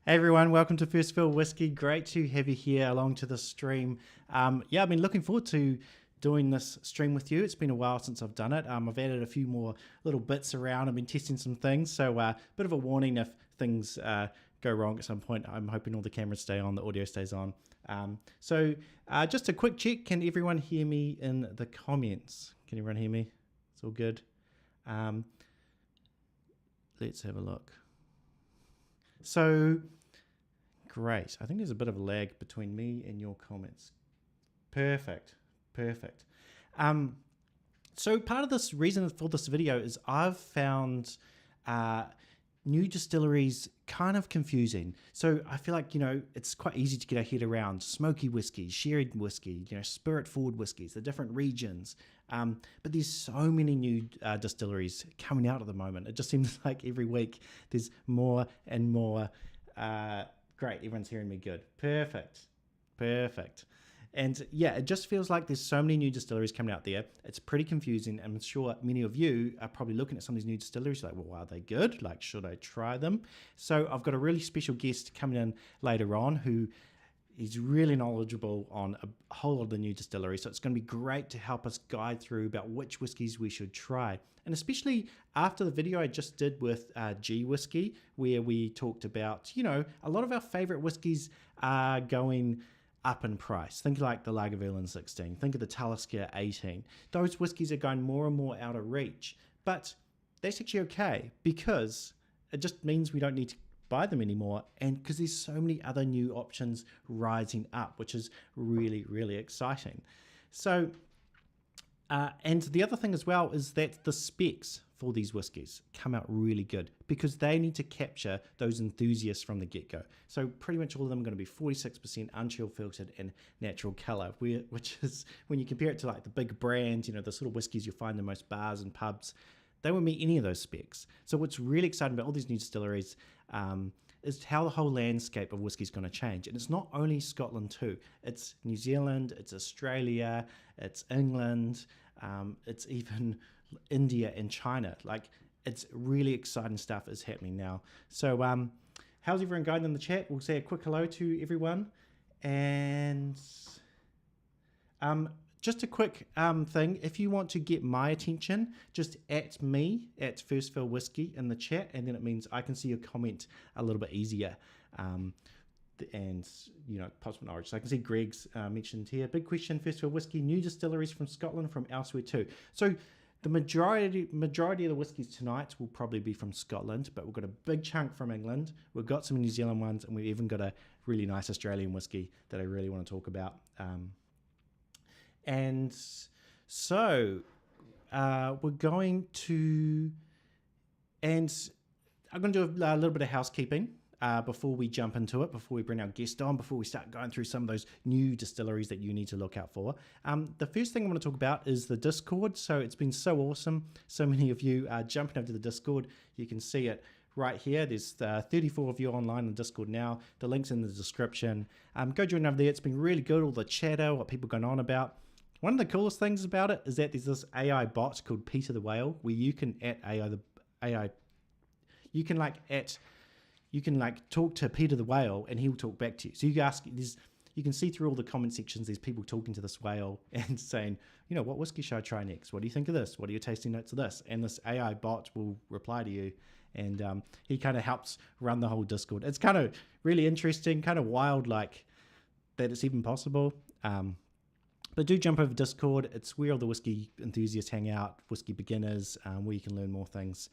Hey everyone, welcome to First Fill Whiskey. Great to have you here along to the stream. Yeah, I've been looking forward to doing this stream with you. It's been a while since I've done it. I've added a few more little bits around. I've been testing some things, so bit of a warning if things go wrong at some point. I'm hoping all the cameras stay on, the audio stays on. Just a quick check. Can everyone hear me in the comments? Can everyone hear me? It's all good. Let's have a look. So, great. I think there's a bit of a lag between me and your comments. Perfect. So part of this reason for this video is I've found new distilleries kind of confusing. So I feel like, it's quite easy to get our head around smoky whiskies, sherry whiskey, spirit forward whiskies, the different regions. But there's so many new distilleries coming out at the moment. It just seems like every week there's more and more. Great, everyone's hearing me good. Perfect. And yeah, it just feels like there's so many new distilleries coming out there. It's pretty confusing. I'm sure many of you are probably looking at some of these new distilleries like, well, are they good? Like, should I try them? So I've got a really special guest coming in later on who is really knowledgeable on a whole lot of the new distilleries. So it's going to be great to help us guide through about which whiskies we should try. And especially after the video I just did with G Whiskey, where we talked about, a lot of our favorite whiskies are going up in price. Think like the Lagavulin 16, think of the Talisker 18. Those whiskies are going more and more out of reach, but that's actually okay because it just means we don't need to buy them anymore, and because there's so many other new options rising up, which is really, really exciting. So and the other thing as well is that the specs for these whiskies come out really good because they need to capture those enthusiasts from the get-go. So pretty much all of them are going to be 46% unchilled, filtered, and natural color, which is, when you compare it to like the big brands, the sort of whiskies you find in most bars and pubs, they won't meet any of those specs. So what's really exciting about all these new distilleries is how the whole landscape of whiskey is going to change. And it's not only Scotland too. It's New Zealand, it's Australia, it's England, it's even India and China. Like, it's really exciting stuff is happening now. So how's everyone going in the chat? We'll say a quick hello to everyone. And just a quick thing, if you want to get my attention, just at me, at First Fill Whiskey in the chat, and then it means I can see your comment a little bit easier. And, possible knowledge. So I can see Greg's mentioned here. Big question, First Fill Whiskey, new distilleries from Scotland, from elsewhere too. So the majority of the whiskies tonight will probably be from Scotland, but we've got a big chunk from England. We've got some New Zealand ones, and we've even got a really nice Australian whiskey that I really want to talk about. And so we're going to, and I'm going to do a little bit of housekeeping before we jump into it, before we bring our guest on, before we start going through some of those new distilleries that you need to look out for. The first thing I want to talk about is the Discord. So it's been so awesome. So many of you are jumping over to the Discord. You can see it right here. There's 34 of you online in the Discord now. The link's in the description. Go join over there. It's been really good, all the chatter, what people are going on about. One of the coolest things about it is that there's this AI bot called Peter the Whale, where you can you can talk to Peter the Whale and he'll talk back to you. So you can see through all the comment sections, there's people talking to this whale and saying, what whiskey should I try next? What do you think of this? What are your tasting notes of this? And this AI bot will reply to you and he kind of helps run the whole Discord. It's kind of really interesting, kind of wild, like that it's even possible. But do jump over Discord. It's where all the whiskey enthusiasts hang out, whiskey beginners, where you can learn more things.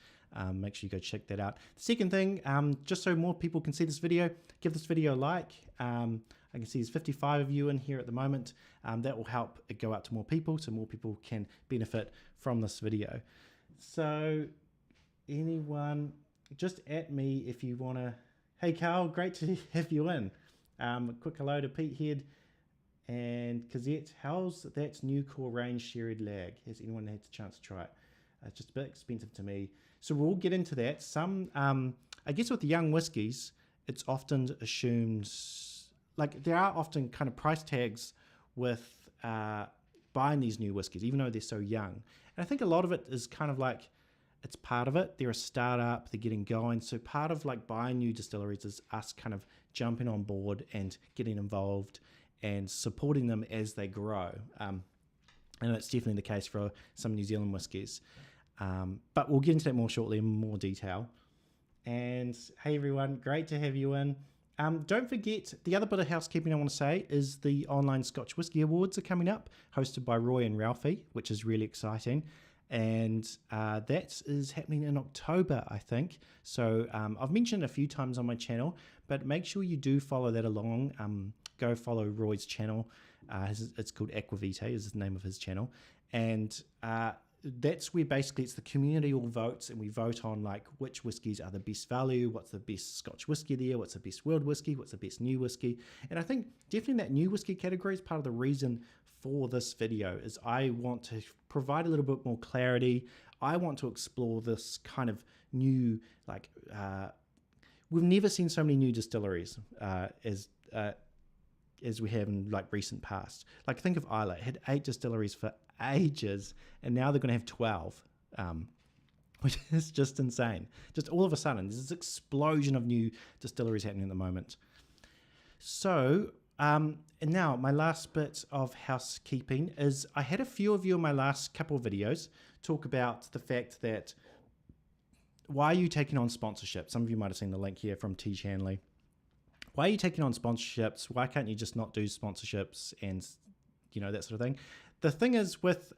Make sure you go check that out. The second thing, just so more people can see this video, give this video a like. I can see there's 55 of you in here at the moment. That will help it go out to more people, so more people can benefit from this video. So anyone, just at me if you want to. Hey Carl, great to have you in. A quick hello to Pete Head and Kazette. How's that new core range sherry lag? Has anyone had a chance to try it? It's just a bit expensive to me. So we'll get into that. Some, I guess with the young whiskies, it's often assumed, like there are often kind of price tags with buying these new whiskies, even though they're so young. And I think a lot of it is kind of like, it's part of it. They're a startup, they're getting going. So part of like buying new distilleries is us kind of jumping on board and getting involved and supporting them as they grow. And that's definitely the case for some New Zealand whiskies. But we'll get into that more shortly in more detail. And hey everyone, great to have you in. Don't forget, the other bit of housekeeping I want to say is the online Scotch Whisky Awards are coming up, hosted by Roy and Ralphie, which is really exciting. And that is happening in October, I think. So I've mentioned a few times on my channel, but make sure you do follow that along. Go follow Roy's channel. It's called Aquavitae is the name of his channel. And that's where basically it's the community all votes, and we vote on like which whiskies are the best value, what's the best Scotch whisky there, what's the best world whisky, what's the best new whisky. And I think definitely that new whisky category is part of the reason for this video is I want to provide a little bit more clarity. I want to explore this kind of new, like we've never seen so many new distilleries as we have in like recent past. Like think of Islay, it had 8 distilleries for ages, and now they're going to have 12, which is just insane. Just all of a sudden, there's this explosion of new distilleries happening at the moment. So, and now my last bit of housekeeping is I had a few of you in my last couple of videos talk about the fact that why are you taking on sponsorship? Some of you might have seen the link here from T. Chanley. Why are you taking on sponsorships? Why can't you just not do sponsorships and, you know, that sort of thing? The thing is with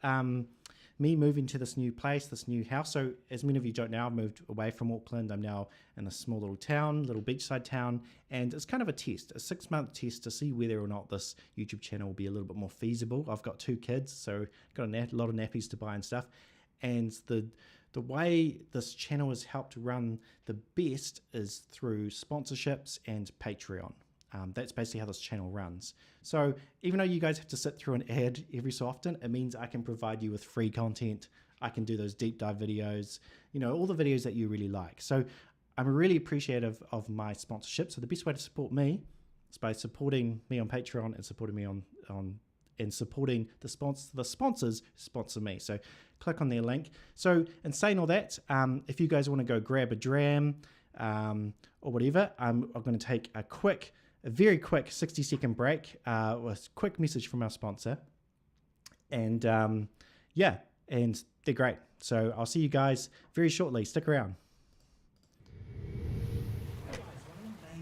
me moving to this new place, this new house, so as many of you don't know, I've moved away from Auckland. I'm now in a small little town, little beachside town, and it's kind of a test, a 6-month test to see whether or not this YouTube channel will be a little bit more feasible. I've got 2 kids, so got a lot of nappies to buy and stuff, and the way this channel has helped run the best is through sponsorships and Patreon. That's basically how this channel runs. So even though you guys have to sit through an ad every so often, it means I can provide you with free content. I can do those deep dive videos, you know, all the videos that you really like. So I'm really appreciative of my sponsorship. So the best way to support me is by supporting me on Patreon and supporting me on and supporting the sponsors sponsor me. So click on their link. So in saying all that, if you guys want to go grab a dram or whatever, I'm going to take a very quick 60-second break with a quick message from our sponsor. And yeah, and they're great. So I'll see you guys very shortly. Stick around.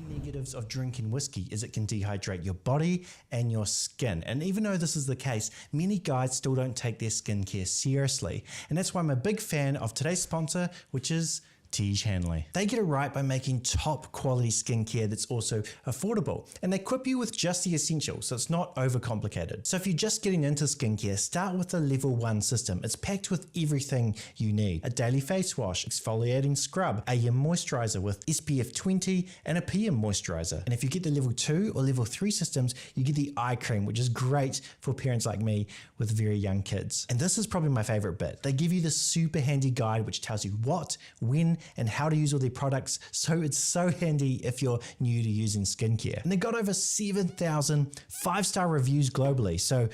Negatives of drinking whiskey is it can dehydrate your body and your skin, and even though this is the case, many guys still don't take their skincare seriously, and that's why I'm a big fan of today's sponsor, which is T. Chanley. They get it right by making top quality skincare that's also affordable, and they equip you with just the essentials, so it's not overcomplicated. So if you're just getting into skincare, start with the level 1 system. It's packed with everything you need: a daily face wash, exfoliating scrub, AM moisturizer with SPF 20, and a PM moisturizer. And if you get the level 2 or level 3 systems, you get the eye cream, which is great for parents like me with very young kids. And this is probably my favorite bit. They give you this super handy guide which tells you what, when, and how to use all their products, so it's so handy if you're new to using skincare. And they got over 7,000 5-star reviews globally, so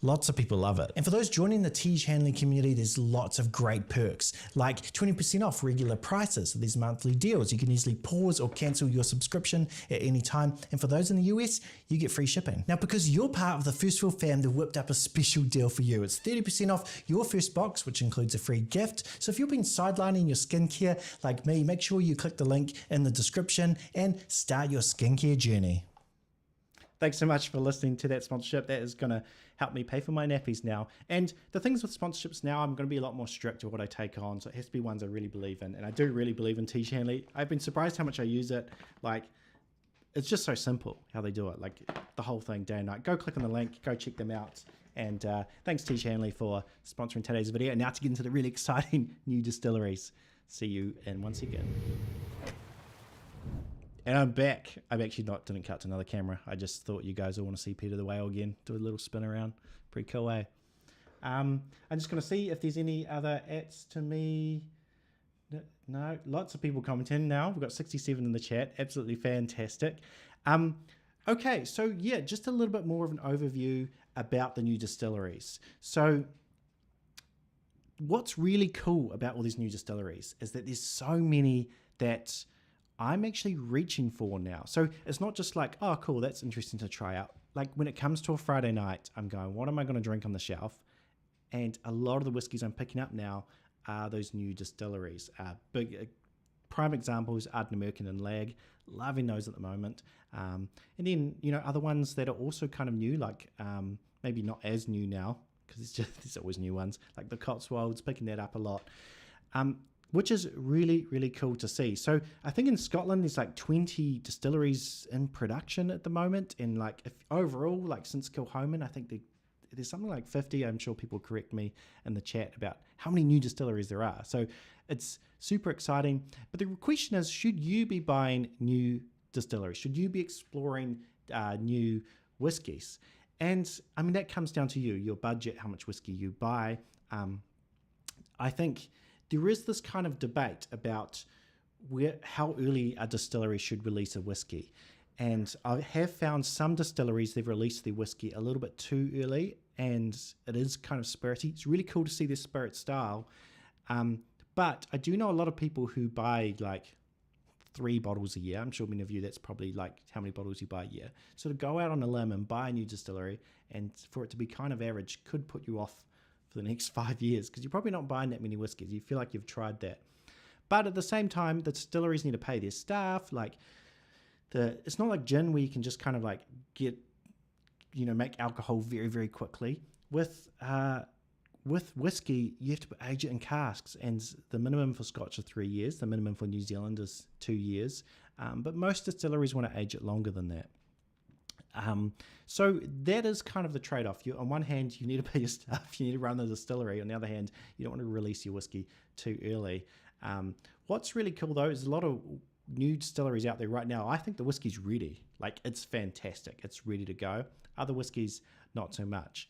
Lots of people love it. And for those joining the Tej Hanley community, there's lots of great perks, like 20% off regular prices. So there's monthly deals. You can easily pause or cancel your subscription at any time. And for those in the US, you get free shipping. Now, because you're part of the First Fill fam, they've whipped up a special deal for you. It's 30% off your first box, which includes a free gift. So if you've been sidelining your skincare like me, make sure you click the link in the description and start your skincare journey. Thanks so much for listening to that sponsorship. That is going to help me pay for my nappies now. And the things with sponsorships now, I'm going to be a lot more strict with what I take on. So it has to be ones I really believe in. And I do really believe in Tej Hanley. I've been surprised how much I use it. Like, it's just so simple how they do it. Like, the whole thing day and night. Go click on the link. Go check them out. And thanks, Tej Hanley, for sponsoring today's video. And now to get into the really exciting new distilleries. See you in 1 second. And I'm back. I've actually didn't cut to another camera. I just thought you guys all want to see Peter the Whale again. Do a little spin around. Pretty cool, eh? I'm just going to see if there's any other ats to me. No, lots of people commenting now. We've got 67 in the chat. Absolutely fantastic. Okay, so yeah, just a little bit more of an overview about the new distilleries. So what's really cool about all these new distilleries is that there's so many that I'm actually reaching for now. So it's not just like, oh, cool, that's interesting to try out. Like when it comes to a Friday night, I'm going, what am I going to drink on the shelf? And a lot of the whiskies I'm picking up now are those new distilleries. Big prime examples, Ardnamurchan and Lag, loving those at the moment. And then, you know, other ones that are also kind of new, like maybe not as new now, because there's always new ones, like the Cotswolds, picking that up a lot. Which is really, really cool to see. So I think in Scotland, there's like 20 distilleries in production at the moment. And like if overall, like since Kilchoman, I think there's something like 50. I'm sure people correct me in the chat about how many new distilleries there are. So it's super exciting. But the question is, should you be buying new distilleries? Should you be exploring new whiskies? And I mean, that comes down to you, your budget, how much whiskey you buy. I think there is this kind of debate about how early a distillery should release a whiskey. And I have found some distilleries, they've released their whiskey a little bit too early, and it is kind of spirity. It's really cool to see their spirit style. But I do know a lot of people who buy like 3 bottles a year. I'm sure many of you, that's probably like how many bottles you buy a year. So to go out on a limb and buy a new distillery, and for it to be kind of average, could put you off for the next 5 years, because you're probably not buying that many whiskies. You feel like you've tried that. But at the same time, the distilleries need to pay their staff. Like it's not like gin where you can just kind of like make alcohol very, very quickly. With whiskey, you have to age it in casks, and the minimum for Scotch is 3 years. The minimum for New Zealand is 2 years. But most distilleries want to age it longer than that. So that is kind of the trade-off. On one hand, you need to pay your staff, you need to run the distillery. On the other hand, you don't want to release your whiskey too early. What's really cool though is a lot of new distilleries out there right now. I think the whiskey's ready. Like, it's fantastic. It's ready to go. Other whiskies, not so much.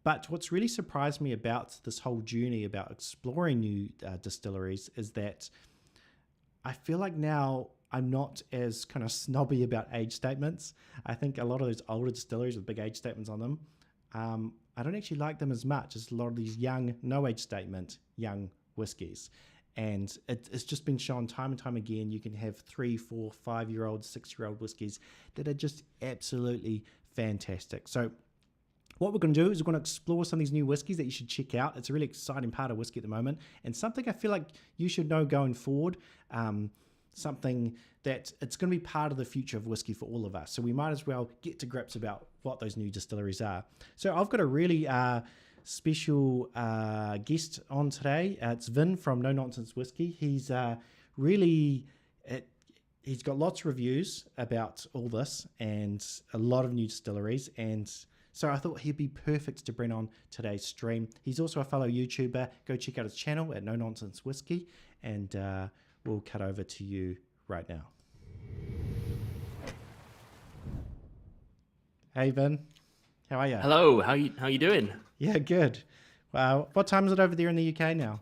But what's really surprised me about this whole journey about exploring new distilleries is that I feel like now I'm not as kind of snobby about age statements. I think a lot of those older distilleries with big age statements on them, I don't actually like them as much as a lot of these young, no age statement, young whiskies. And it's just been shown time and time again, you can have 3, 4, 5-year-old, 6-year-old whiskies that are just absolutely fantastic. So what we're going to do is we're going to explore some of these new whiskies that you should check out. It's a really exciting part of whiskey at the moment, and something I feel like you should know going forward. Something that it's going to be part of the future of whiskey for all of us. So we might as well get to grips about what those new distilleries are. So I've got a really special guest on today. It's Vin from No Nonsense Whiskey. He's he's got lots of reviews about all this and a lot of new distilleries. And so I thought he'd be perfect to bring on today's stream. He's also a fellow YouTuber. Go check out his channel at No Nonsense Whiskey, and we'll cut over to you right now. Hey Vin, how are you? Hello, how you doing? Yeah, good. Wow, what time is it over there in the UK now?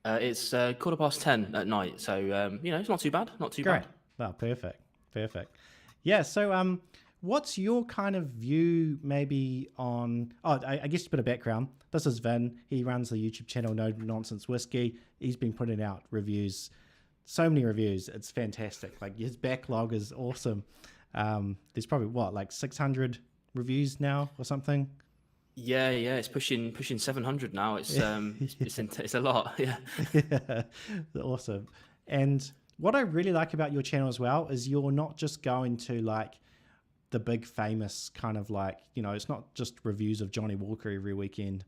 It's 10:15 at night, so it's not too bad. Not too bad. Well, perfect. Yeah, so what's your kind of view maybe on, I guess a bit of background. This is Vin. He runs the YouTube channel No Nonsense Whiskey. He's been putting out reviews, so many reviews. It's fantastic. Like his backlog is awesome. There's probably like 600 reviews now or something. Yeah, it's pushing 700 now. It's it's a lot. Yeah. Yeah, awesome. And what I really like about your channel as well is you're not just going to like the big famous kind of like, it's not just reviews of Johnny Walker every weekend,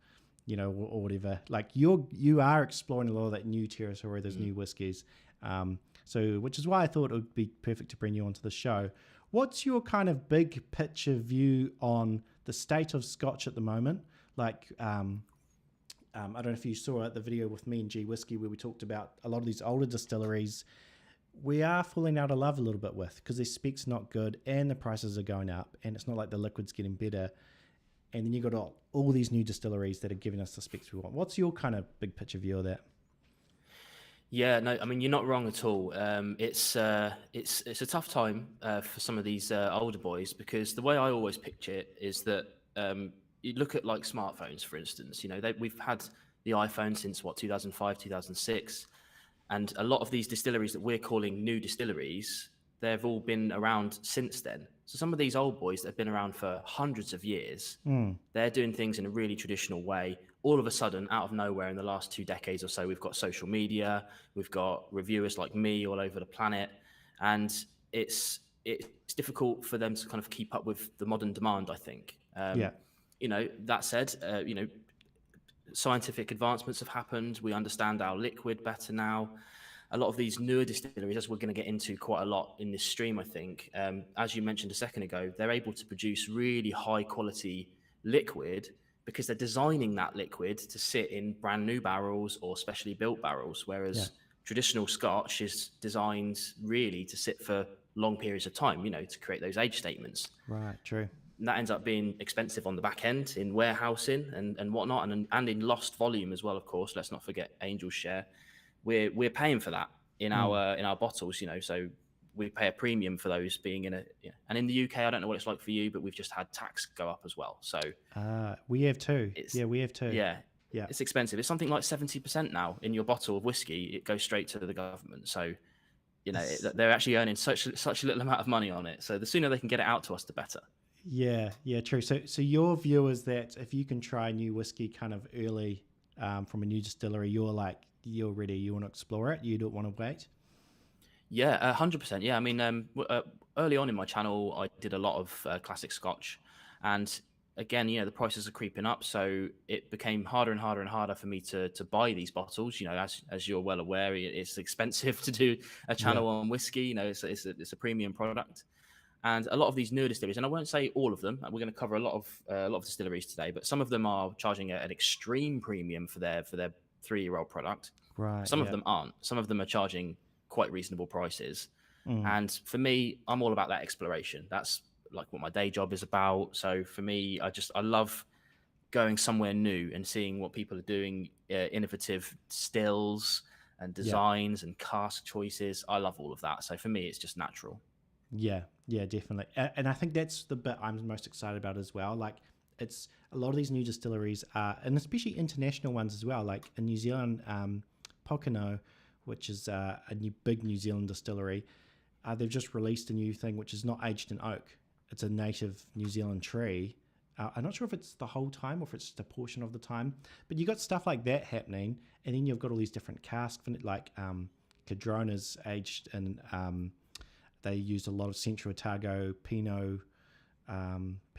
or whatever. Like you are exploring a lot of that new territory, those new whiskies. So which is why I thought it would be perfect to bring you onto the show. What's your kind of big picture view on the state of Scotch at the moment? Like, I don't know if you saw the video with me and G Whisky where we talked about a lot of these older distilleries we are falling out of love a little bit with, because their spec's not good and the prices are going up and it's not like the liquid's getting better. And then you've got all these new distilleries that are giving us the specs we want. What's your kind of big picture view of that? Yeah, no, I mean, you're not wrong at all. It's a tough time for some of these older boys, because the way I always picture it is that you look at like smartphones, for instance. We've had the iPhone since 2005, 2006, and a lot of these distilleries that we're calling new distilleries, they've all been around since then. So some of these old boys that have been around for hundreds of years, they're doing things in a really traditional way. All of a sudden, out of nowhere, in the last 2 decades or so, we've got social media, we've got reviewers like me all over the planet, and it's difficult for them to kind of keep up with the modern demand, I think. That said, scientific advancements have happened. We understand our liquid better now. A lot of these newer distilleries, as we're going to get into quite a lot in this stream, I think, as you mentioned a second ago, they're able to produce really high quality liquid because they're designing that liquid to sit in brand new barrels or specially built barrels, whereas traditional Scotch is designed really to sit for long periods of time, to create those age statements. Right, true. And that ends up being expensive on the back end in warehousing and whatnot, and in lost volume as well, of course. Let's not forget Angel's share. We're paying for that in our bottles, so we pay a premium for those being in and in the UK, I don't know what it's like for you, but we've just had tax go up as well. So we have too. We have too. Yeah. It's expensive. It's something like 70% now in your bottle of whiskey. It goes straight to the government. So, they're actually earning such a little amount of money on it. So the sooner they can get it out to us, the better. Yeah, true. So your view is that if you can try new whiskey kind of early from a new distillery, you're ready, you want to explore it, you don't want to wait? Yeah, 100%. Yeah, I mean, early on in my channel, I did a lot of classic Scotch, and again, the prices are creeping up, so it became harder and harder and harder for me to buy these bottles. As you're well aware, it's expensive to do a channel on whiskey. It's a premium product, and a lot of these newer distilleries, and I won't say all of them. We're going to cover a lot of distilleries today, but some of them are charging an extreme premium for their 3-year-old product. Right. Some of them aren't. Some of them are charging quite reasonable prices. And for me, I'm all about that exploration. That's like what my day job is about. So for me, I love going somewhere new and seeing what people are doing, innovative stills and designs and cask choices. I love all of that. So for me, it's just natural. Yeah, definitely. And I think that's the bit I'm most excited about as well. Like, it's a lot of these new distilleries and especially international ones as well, like in New Zealand, Pokeno, which is a big New Zealand distillery. They've just released a new thing which is not aged in oak. It's a native New Zealand tree. I'm not sure if it's the whole time or if it's just a portion of the time, but you got stuff like that happening, and then you've got all these different casks, like Cadrona's aged in. They used a lot of Central Otago Pinot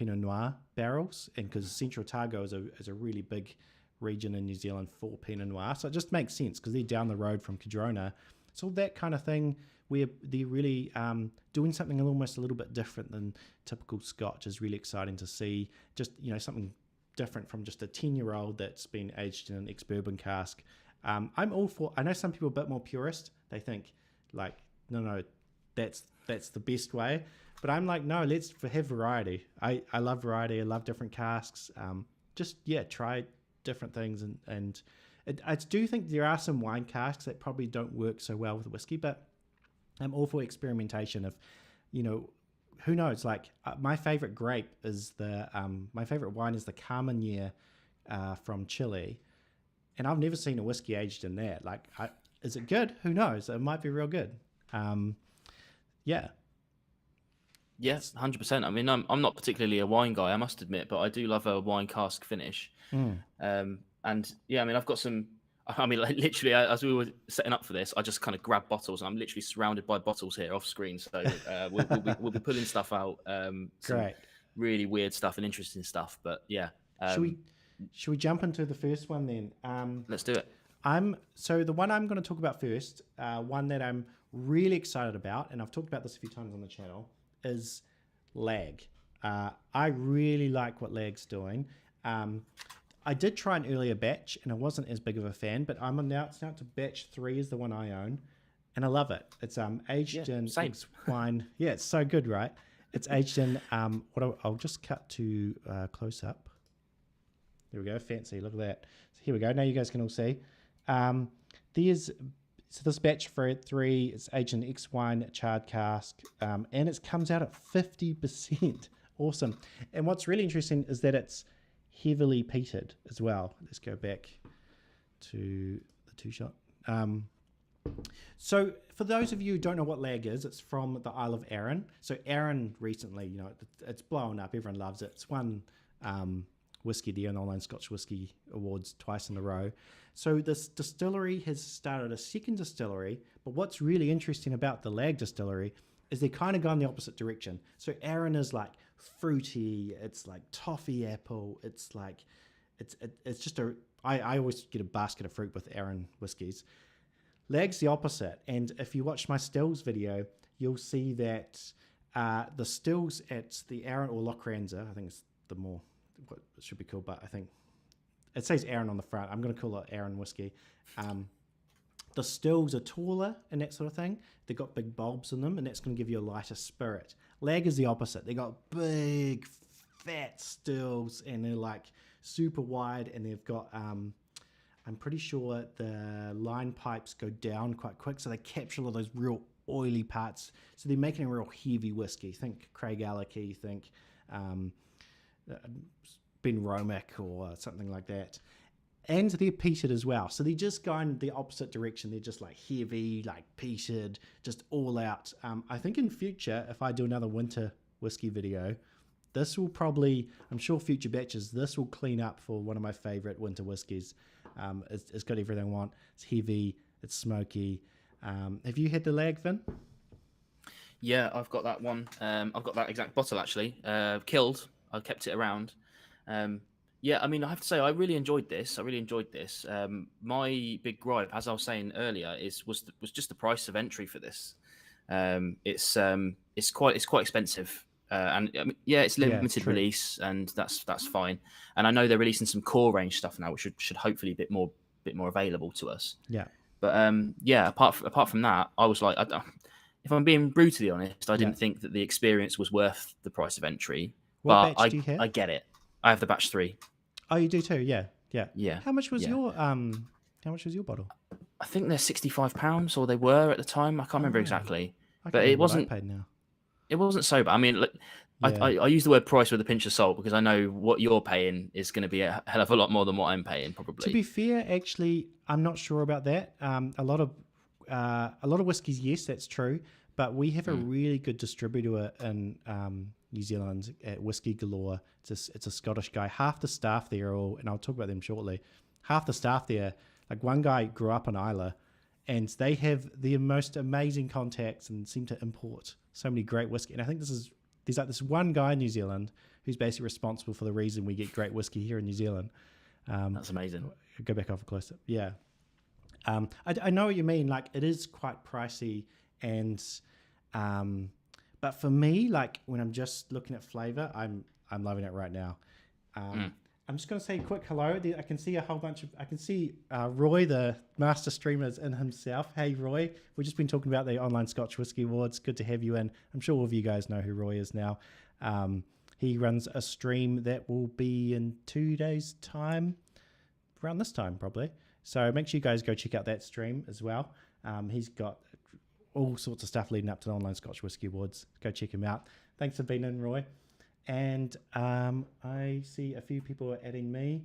Noir barrels, and because Central Otago is a really big region in New Zealand for Pinot Noir, so it just makes sense because they're down the road from Cadrona. So that kind of thing where they're really doing something almost a little bit different than typical Scotch is really exciting to see. Just something different from just a 10-year-old that's been aged in an ex-bourbon cask. I'm all for. I know some people are a bit more purist. They think like, no, that's the best way. But I'm like, no, let's have variety. I love variety. I love different casks. Try different things. And I do think there are some wine casks that probably don't work so well with whiskey, but I'm all for experimentation of, who knows? Like my favorite grape is my favorite wine is the Carmenere from Chile, and I've never seen a whiskey aged in that. Like, is it good? Who knows? It might be real good. Yeah. Yes, 100%. I mean, I'm not particularly a wine guy, I must admit, but I do love a wine cask finish. And yeah, I mean, I've got some. I mean, like, literally, as we were setting up for this, I just kind of grabbed bottles, and I'm literally surrounded by bottles here off screen. So we'll be pulling stuff out, some Great. really weird stuff and interesting stuff. But yeah, should we jump into the first one then? let's do it. So the one I'm going to talk about first, one that I'm really excited about, and I've talked about this a few times on the channel, is Lag. I really like what Lag's doing. I did try an earlier batch, and I wasn't as big of a fan, but it's now to batch 3 is the one I own, and I love it. It's aged in X wine. Yeah, it's so good, right? It's aged in I'll just cut to close up. There we go, fancy. Look at that. So here we go. Now you guys can all see. So this batch for 3, it's aged in X wine charred cask, and it comes out at 50%. Awesome. And what's really interesting is that it's heavily peated as well. Let's go back to the 2-shot. So for those of you who don't know what Lag is, it's from the Isle of Arran. So Arran recently, it's blown up. Everyone loves it. It's won Whiskey, the online Scotch Whisky Awards twice in a row. So this distillery has started a second distillery, but what's really interesting about the Lag Distillery is they kind of go in the opposite direction. So Arran is like fruity, it's like toffee apple, it's like it's just I always get a basket of fruit with Arran whiskies. Lag's the opposite, and if you watch my stills video, you'll see that the stills at the Arran or Lochlea, I think it's the more what it should be called, but I think it says Arran on the front. I'm going to call it Arran whiskey. The stills are taller and that sort of thing. They've got big bulbs in them, and that's going to give you a lighter spirit. Lag is the opposite. They got big, fat stills, and they're like super wide, and they've got, I'm pretty sure the line pipes go down quite quick, so they capture all of those real oily parts. So they're making a real heavy whiskey. Think Craig Ellachie, think Ben Romack or something like that. And they're peated as well. So they just go in the opposite direction. They're just like heavy, like peated, just all out. I think in future, if I do another winter whiskey video, this will probably, I'm sure future batches, this will clean up for one of my favorite winter whiskies. It's got everything I want. It's heavy, it's smoky. Have you had the Lag, Vin? Yeah, I've got that one. I've got that exact bottle actually. Killed. I kept it around. Yeah, I mean, I have to say, I really enjoyed this. My big gripe, as I was saying earlier, was just the price of entry for this. It's quite expensive, and I mean, yeah, it's limited release, and that's fine. And I know they're releasing some core range stuff now, which should hopefully be bit more available to us. Yeah. But yeah, apart from that, I was like, if I'm being brutally honest, I didn't think that the experience was worth the price of entry. What batch do you have? I get it. I have the batch 3. Oh, you do too? Yeah. How much was your bottle? I think they're £65, or they were at the time. I can't remember exactly. But it wasn't. Paid now. It wasn't so bad. I mean, look, I use the word price with a pinch of salt because I know what you're paying is going to be a hell of a lot more than what I'm paying, probably. To be fair, actually, I'm not sure about that. A lot of whiskies, yes, that's true. But we have a really good distributor in New Zealand at Whisky Galore. It's a Scottish guy. Half the staff there and I'll talk about them shortly. Half the staff there, like one guy grew up in Islay, and they have the most amazing contacts and seem to import so many great whiskey. And I think there's like this one guy in New Zealand who's basically responsible for the reason we get great whiskey here in New Zealand. That's amazing. Go back off a close up. Yeah. I know what you mean. Like, it is quite pricey, and but for me, like when I'm just looking at flavor, I'm loving it right now. I'm just going to say a quick hello. I can see Roy, the master streamer, is in himself. Hey, Roy. We've just been talking about the online Scotch Whisky Awards. Good to have you in. I'm sure all of you guys know who Roy is now. He runs a stream that will be in 2 days' time, around this time probably. So make sure you guys go check out that stream as well. He's got all sorts of stuff leading up to the Online Scotch Whisky Awards. Go check him out. Thanks for being in, Roy. And I see a few people are adding me.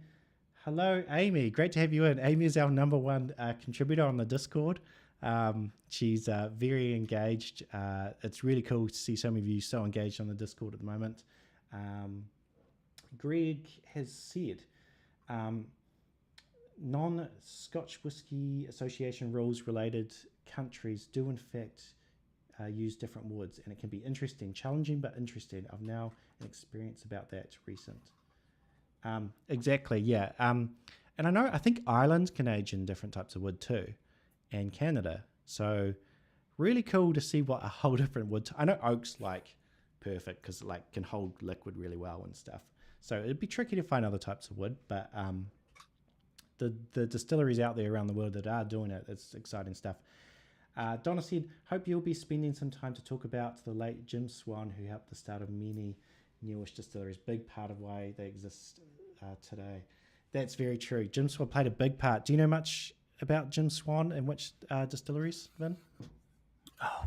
Hello, Amy. Great to have you in. Amy is our number one contributor on the Discord. She's very engaged. It's really cool to see some of you so engaged on the Discord at the moment. Greg has said, non-Scotch Whisky Association rules related countries do in fact use different woods, and it can be interesting, challenging but interesting. I've now an experience about that recent. Exactly, yeah. And I think Ireland can age in different types of wood too, and Canada. So really cool to see what a whole different wood. I know oak's like perfect because it like can hold liquid really well and stuff. So it'd be tricky to find other types of wood, but the distilleries out there around the world that are doing it, it's exciting stuff. Donna said, hope you'll be spending some time to talk about the late Jim Swan, who helped the start of many newish distilleries. Big part of why they exist today. That's very true. Jim Swan played a big part. Do you know much about Jim Swan and which distilleries, Vin?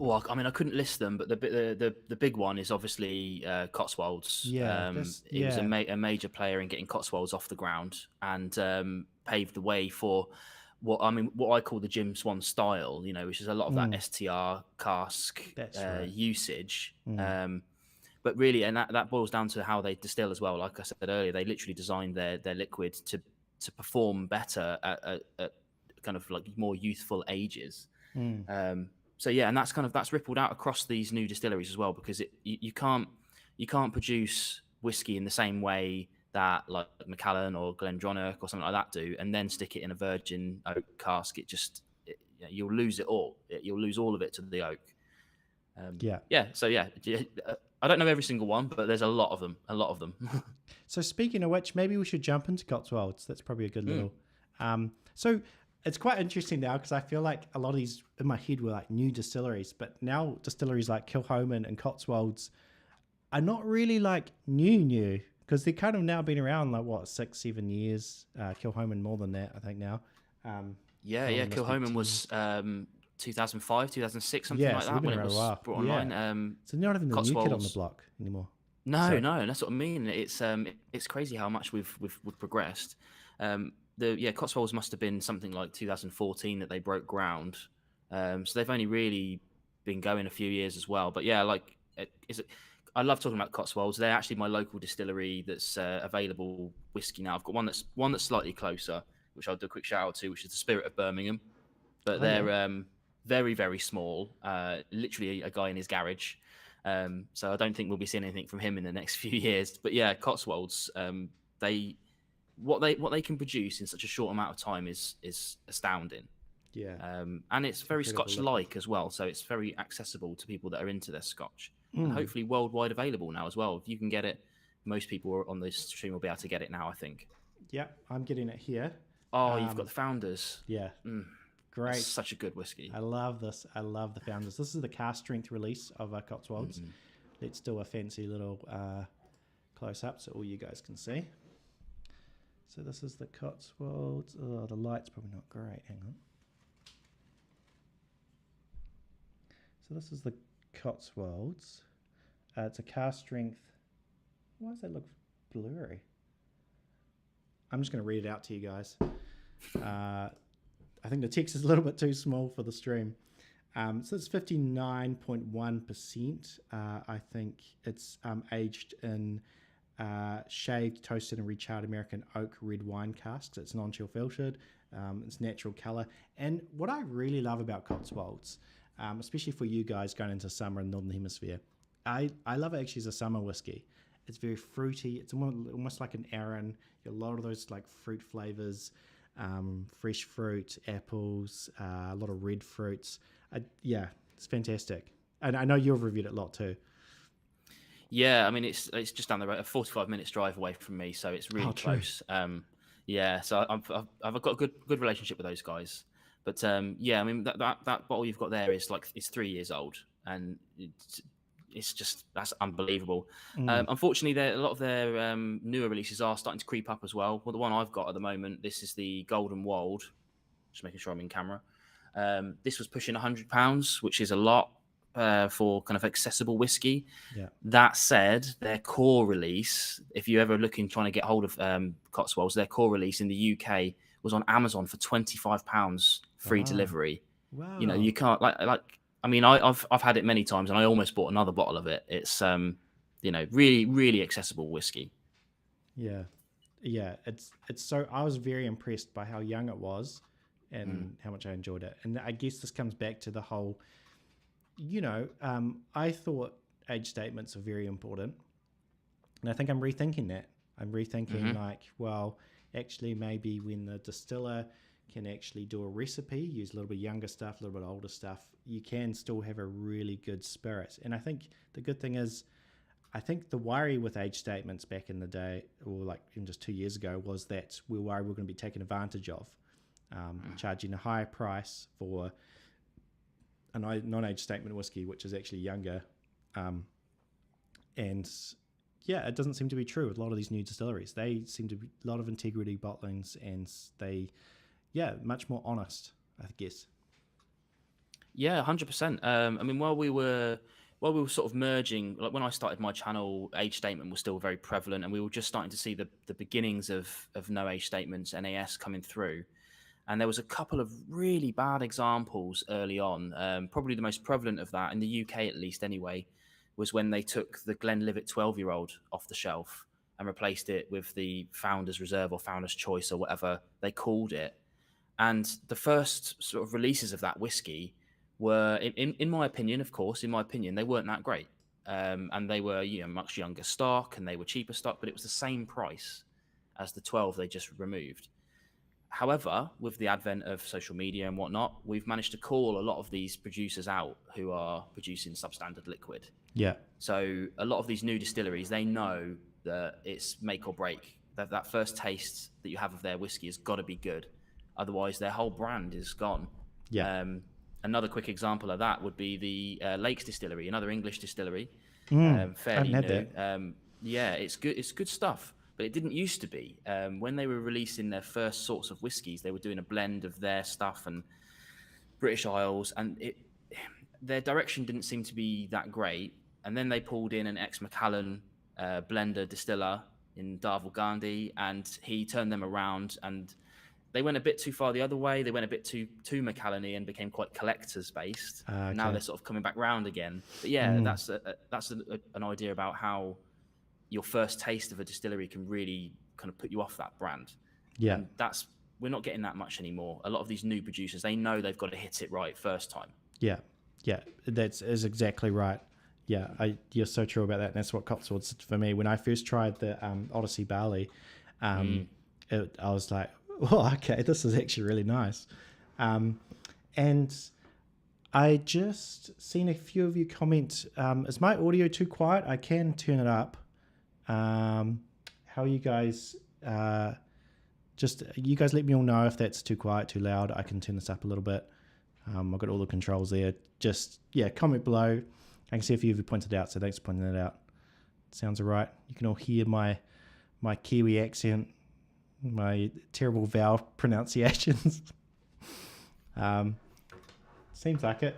Well, I mean, I couldn't list them, but the big one is obviously Cotswolds. Yeah, he was a major player in getting Cotswolds off the ground and paved the way for what I call the Jim Swan style. You know, which is a lot of that STR cask usage. But really, and that boils down to how they distill as well. Like I said earlier, they literally designed their liquid to perform better at kind of like more youthful ages. So yeah, and that's rippled out across these new distilleries as well, because you can't produce whiskey in the same way that like Macallan or Glendronach or something like that do, and then stick it in a virgin oak cask. You'll lose it all. You'll lose all of it to the oak. So I don't know every single one, but there's a lot of them. So speaking of which, maybe we should jump into Cotswolds. That's probably a good little. So it's quite interesting now because I feel like a lot of these in my head were like new distilleries, but now distilleries like Kilchoman and Cotswolds are not really like new because they're kind of now been around like what 6-7 years. Kilchoman more than that, I think now. Kilchoman was 2005, 2006, something like that when it was brought online. So not even the new kid on the block anymore. No, that's what I mean. It's crazy how much we've progressed. Cotswolds must have been something like 2014 that they broke ground. So they've only really been going a few years as well. But yeah, I love talking about Cotswolds. They're actually my local distillery that's available whiskey now. I've got one that's slightly closer, which I'll do a quick shout out to, which is the Spirit of Birmingham. But they're very, very small. Literally a guy in his garage. So I don't think we'll be seeing anything from him in the next few years. But yeah, Cotswolds, what they can produce in such a short amount of time is astounding. Yeah. And it's very Scotch-like as well, so it's very accessible to people that are into their Scotch, and hopefully worldwide available now as well. If you can get it, most people on this stream will be able to get it now, I think. Yeah, I'm getting it here. Oh, you've got the Founders. Yeah. Great. It's such a good whiskey. I love this. I love the Founders. This is the cask strength release of Cotswolds. Let's do a fancy little close-up so all you guys can see. So this is the Cotswolds. Oh, the light's probably not great. Hang on. So this is the Cotswolds. It's a cask strength. Why does that look blurry? I'm just going to read it out to you guys. I think the text is a little bit too small for the stream. So it's 59.1%. I think it's aged in shaved, toasted, and recharred American oak red wine casks. It's non-chill filtered. It's natural color. And what I really love about Cotswolds, especially for you guys going into summer in the Northern Hemisphere, I love it actually as a summer whiskey. It's very fruity. It's almost like an Arran. A lot of those like fruit flavors, fresh fruit, apples, a lot of red fruits. It's fantastic. And I know you've reviewed it a lot too. Yeah, I mean it's just down the road, a 45 minutes drive away from me, so it's really close. So I've got a good relationship with those guys. But I mean that bottle you've got there is 3 years old, and it's just that's unbelievable. Unfortunately, a lot of their newer releases are starting to creep up as well. Well, the one I've got at the moment, this is the Golden Wold. Just making sure I'm in camera. This was pushing £100, which is a lot for kind of accessible whiskey. Yeah. That said, their core release, if you ever looking trying to get hold of Cotswolds, their core release in the UK was on Amazon for £25 free delivery. Wow. You know, you can't like. I mean, I've had it many times, and I almost bought another bottle of it. It's you know, really, really accessible whiskey. Yeah. It's so, I was very impressed by how young it was and how much I enjoyed it. And I guess this comes back to the whole, you know, I thought age statements are very important. And I think I'm rethinking that. I'm rethinking like, well, actually maybe when the distiller can actually do a recipe, use a little bit younger stuff, a little bit older stuff, you can still have a really good spirit. And I think the good thing is, I think the worry with age statements back in the day, or like even just 2 years ago, was that we were worried we were going to be taken advantage of, charging a higher price for a non-age statement whiskey, which is actually younger. And yeah, it doesn't seem to be true with a lot of these new distilleries. They seem to be a lot of integrity bottlings, and they, much more honest, I guess. Yeah, 100%. I mean, while we were sort of merging, like when I started my channel, age statement was still very prevalent, and we were just starting to see the beginnings of no age statements, NAS, coming through. And there was a couple of really bad examples early on. Probably the most prevalent of that, in the UK at least anyway, was when they took the Glenlivet 12-year-old off the shelf and replaced it with the Founder's Reserve or Founder's Choice or whatever they called it. And the first sort of releases of that whiskey were, in my opinion, they weren't that great. And they were, you know, much younger stock, and they were cheaper stock, but it was the same price as the 12 they just removed. However, with the advent of social media and whatnot, we've managed to call a lot of these producers out who are producing substandard liquid. Yeah. So a lot of these new distilleries, they know that it's make or break. That first taste that you have of their whiskey has got to be good. Otherwise, their whole brand is gone. Yeah. Another quick example of that would be the Lakes Distillery, another English distillery, I fairly haven't new. had that. Yeah, it's good. It's good stuff. But it didn't used to be. When they were releasing their first sorts of whiskies, they were doing a blend of their stuff and British Isles, and their direction didn't seem to be that great. And then they pulled in an ex-Macallan blender distiller in Darvel Gandhi, and he turned them around, and they went a bit too far the other way. They went a bit too Macallan-y and became quite collectors based. Okay. Now they're sort of coming back round again. But yeah, that's an idea about how your first taste of a distillery can really kind of put you off that brand. Yeah. And we're not getting that much anymore. A lot of these new producers, they know they've got to hit it right first time. Yeah. That is exactly right. Yeah, you're so true about that. And that's what Cotswolds did for me. When I first tried the Odyssey Barley, I was like, oh, okay, this is actually really nice. And I just seen a few of you comment, is my audio too quiet? I can turn it up. How are you guys? You guys let me all know if that's too quiet, too loud. I can turn this up a little bit. I've got all the controls there. Just, comment below. I can see a few of you pointed out, so thanks for pointing that out. Sounds all right. You can all hear my Kiwi accent, my terrible vowel pronunciations. Seems like it.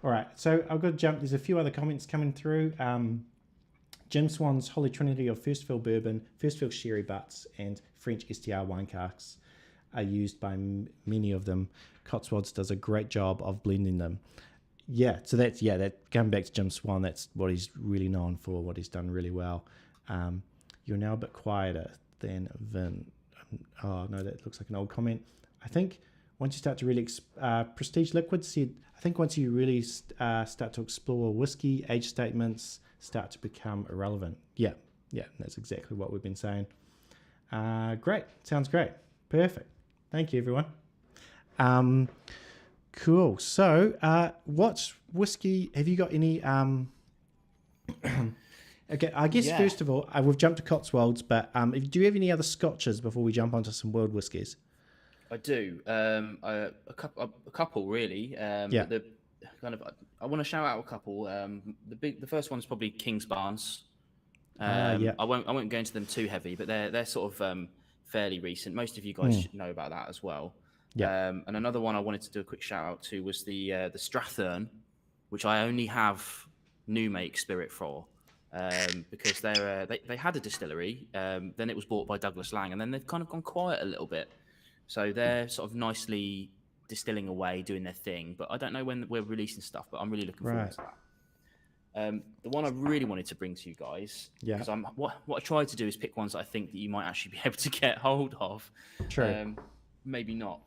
All right, so I've got to jump. There's a few other comments coming through. Jim Swan's Holy Trinity of first fill bourbon, first fill sherry butts, and French STR wine casks are used by many of them. Cotswolds does a great job of blending them. Yeah, so that going back to Jim Swan, that's what he's really known for, what he's done really well. You're now a bit quieter than Vin. Oh, no, that looks like an old comment. I think once you start to really prestige liquids, I think once you really start to explore whiskey, age statements start to become irrelevant. Yeah, that's exactly what we've been saying. Great, sounds great. Perfect. Thank you, everyone. Cool. So, what whiskey have you got? Any? Okay, I guess first of all, we've jumped to Cotswolds, but do you have any other scotches before we jump onto some world whiskies? I do. A couple really. The kind of I want to shout out a couple. The first one's probably King's Barnes. I won't go into them too heavy, but they're sort of fairly recent. Most of you guys should know about that as well. Yeah. And another one I wanted to do a quick shout out to was the Strathern, which I only have new make spirit for, because they had a distillery, then it was bought by Douglas Lang, and then they've kind of gone quiet a little bit. So they're sort of nicely distilling away, doing their thing. But I don't know when we're releasing stuff, but I'm really looking forward to that. The one I really wanted to bring to you guys, because what I tried to do is pick ones that I think that you might actually be able to get hold of. True. Maybe not,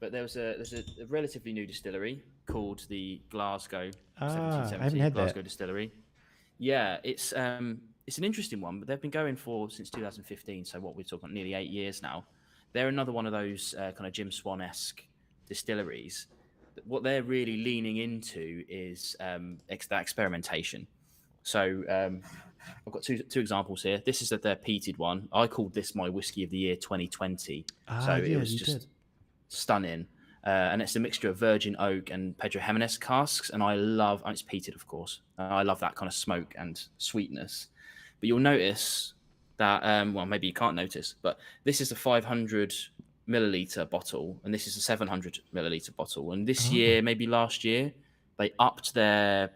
but there's a relatively new distillery called the Glasgow 1770 I haven't had Glasgow that. Distillery. Yeah, it's an interesting one, but they've been going for since 2015. So what we're talking nearly 8 years now. They're another one of those kind of Jim Swan-esque distilleries. What they're really leaning into is that experimentation. So I've got two examples here. This is their peated one. I called this my whiskey of the year 2020. So it was just stunning. And it's a mixture of virgin oak and Pedro Jimenez casks. And and it's peated, of course. I love that kind of smoke and sweetness. But you'll notice that, well, maybe you can't notice, but this is a 500 milliliter bottle, and this is a 700 milliliter bottle. And this year, maybe last year, they upped their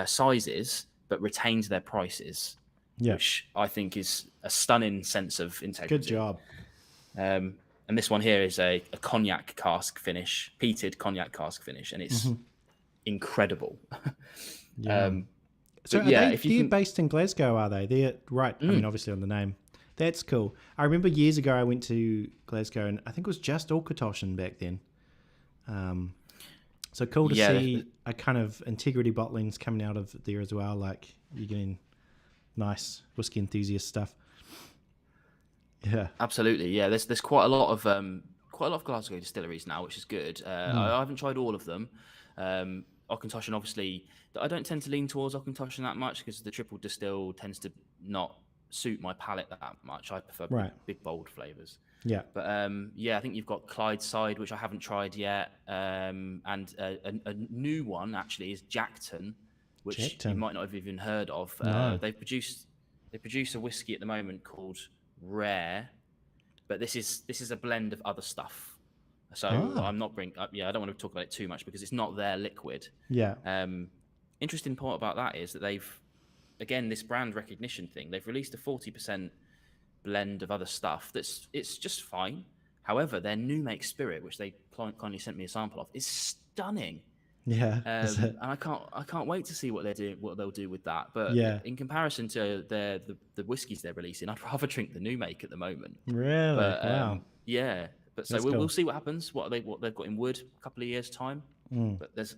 sizes but retained their prices, which I think is a stunning sense of integrity. Good job. And this one here is a cognac cask finish, peated cognac cask finish, and it's incredible. So they're based in Glasgow, are they? They're right. I mean, obviously on the name. That's cool. I remember years ago I went to Glasgow, and I think it was just Auchentoshan back then. So cool to see a kind of integrity bottlings coming out of there as well. Like you're getting nice whiskey enthusiast stuff. Yeah, absolutely. Yeah, there's quite a lot of Glasgow distilleries now, which is good. I haven't tried all of them. Auchentoshan, obviously, I don't tend to lean towards Auchentoshan that much because the triple distill tends to not suit my palate that much. I prefer big bold flavors. Yeah. But I think you've got Clydeside, which I haven't tried yet, and a new one actually is Jackton, which you might not have even heard of. No. They produce a whiskey at the moment called Rare, but this is a blend of other stuff. So I'm not bringing up. I don't want to talk about it too much because it's not their liquid. Yeah. Interesting part about that is that they've, again, this brand recognition thing. They've released a 40% blend of other stuff. It's just fine. However, their new make spirit, which they kindly sent me a sample of, is stunning. Yeah. And I can't wait to see what they'll do with that. But in comparison to the whiskies they're releasing, I'd rather drink the new make at the moment. Really? But, wow. Yeah. But so we'll see what happens. What they've got in wood a couple of years time. But there's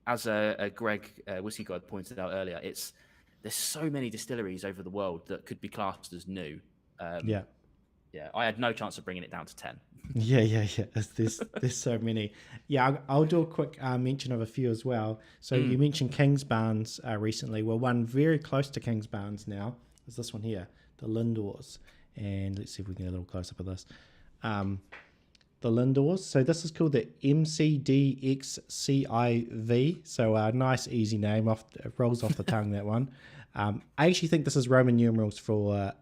as a Greg Whiskey Guide pointed out earlier, there's so many distilleries over the world that could be classed as new. I had no chance of bringing it down to 10. Yeah. There's so many. Yeah, I'll do a quick mention of a few as well. So you mentioned Kingsbarns recently. Well, one very close to Kingsbarns now is this one here, the Lindores. And let's see if we can get a little close up of this. The Lindores. So this is called the MCDXCIV. So a nice, easy name. It rolls off the tongue, that one. I actually think this is Roman numerals for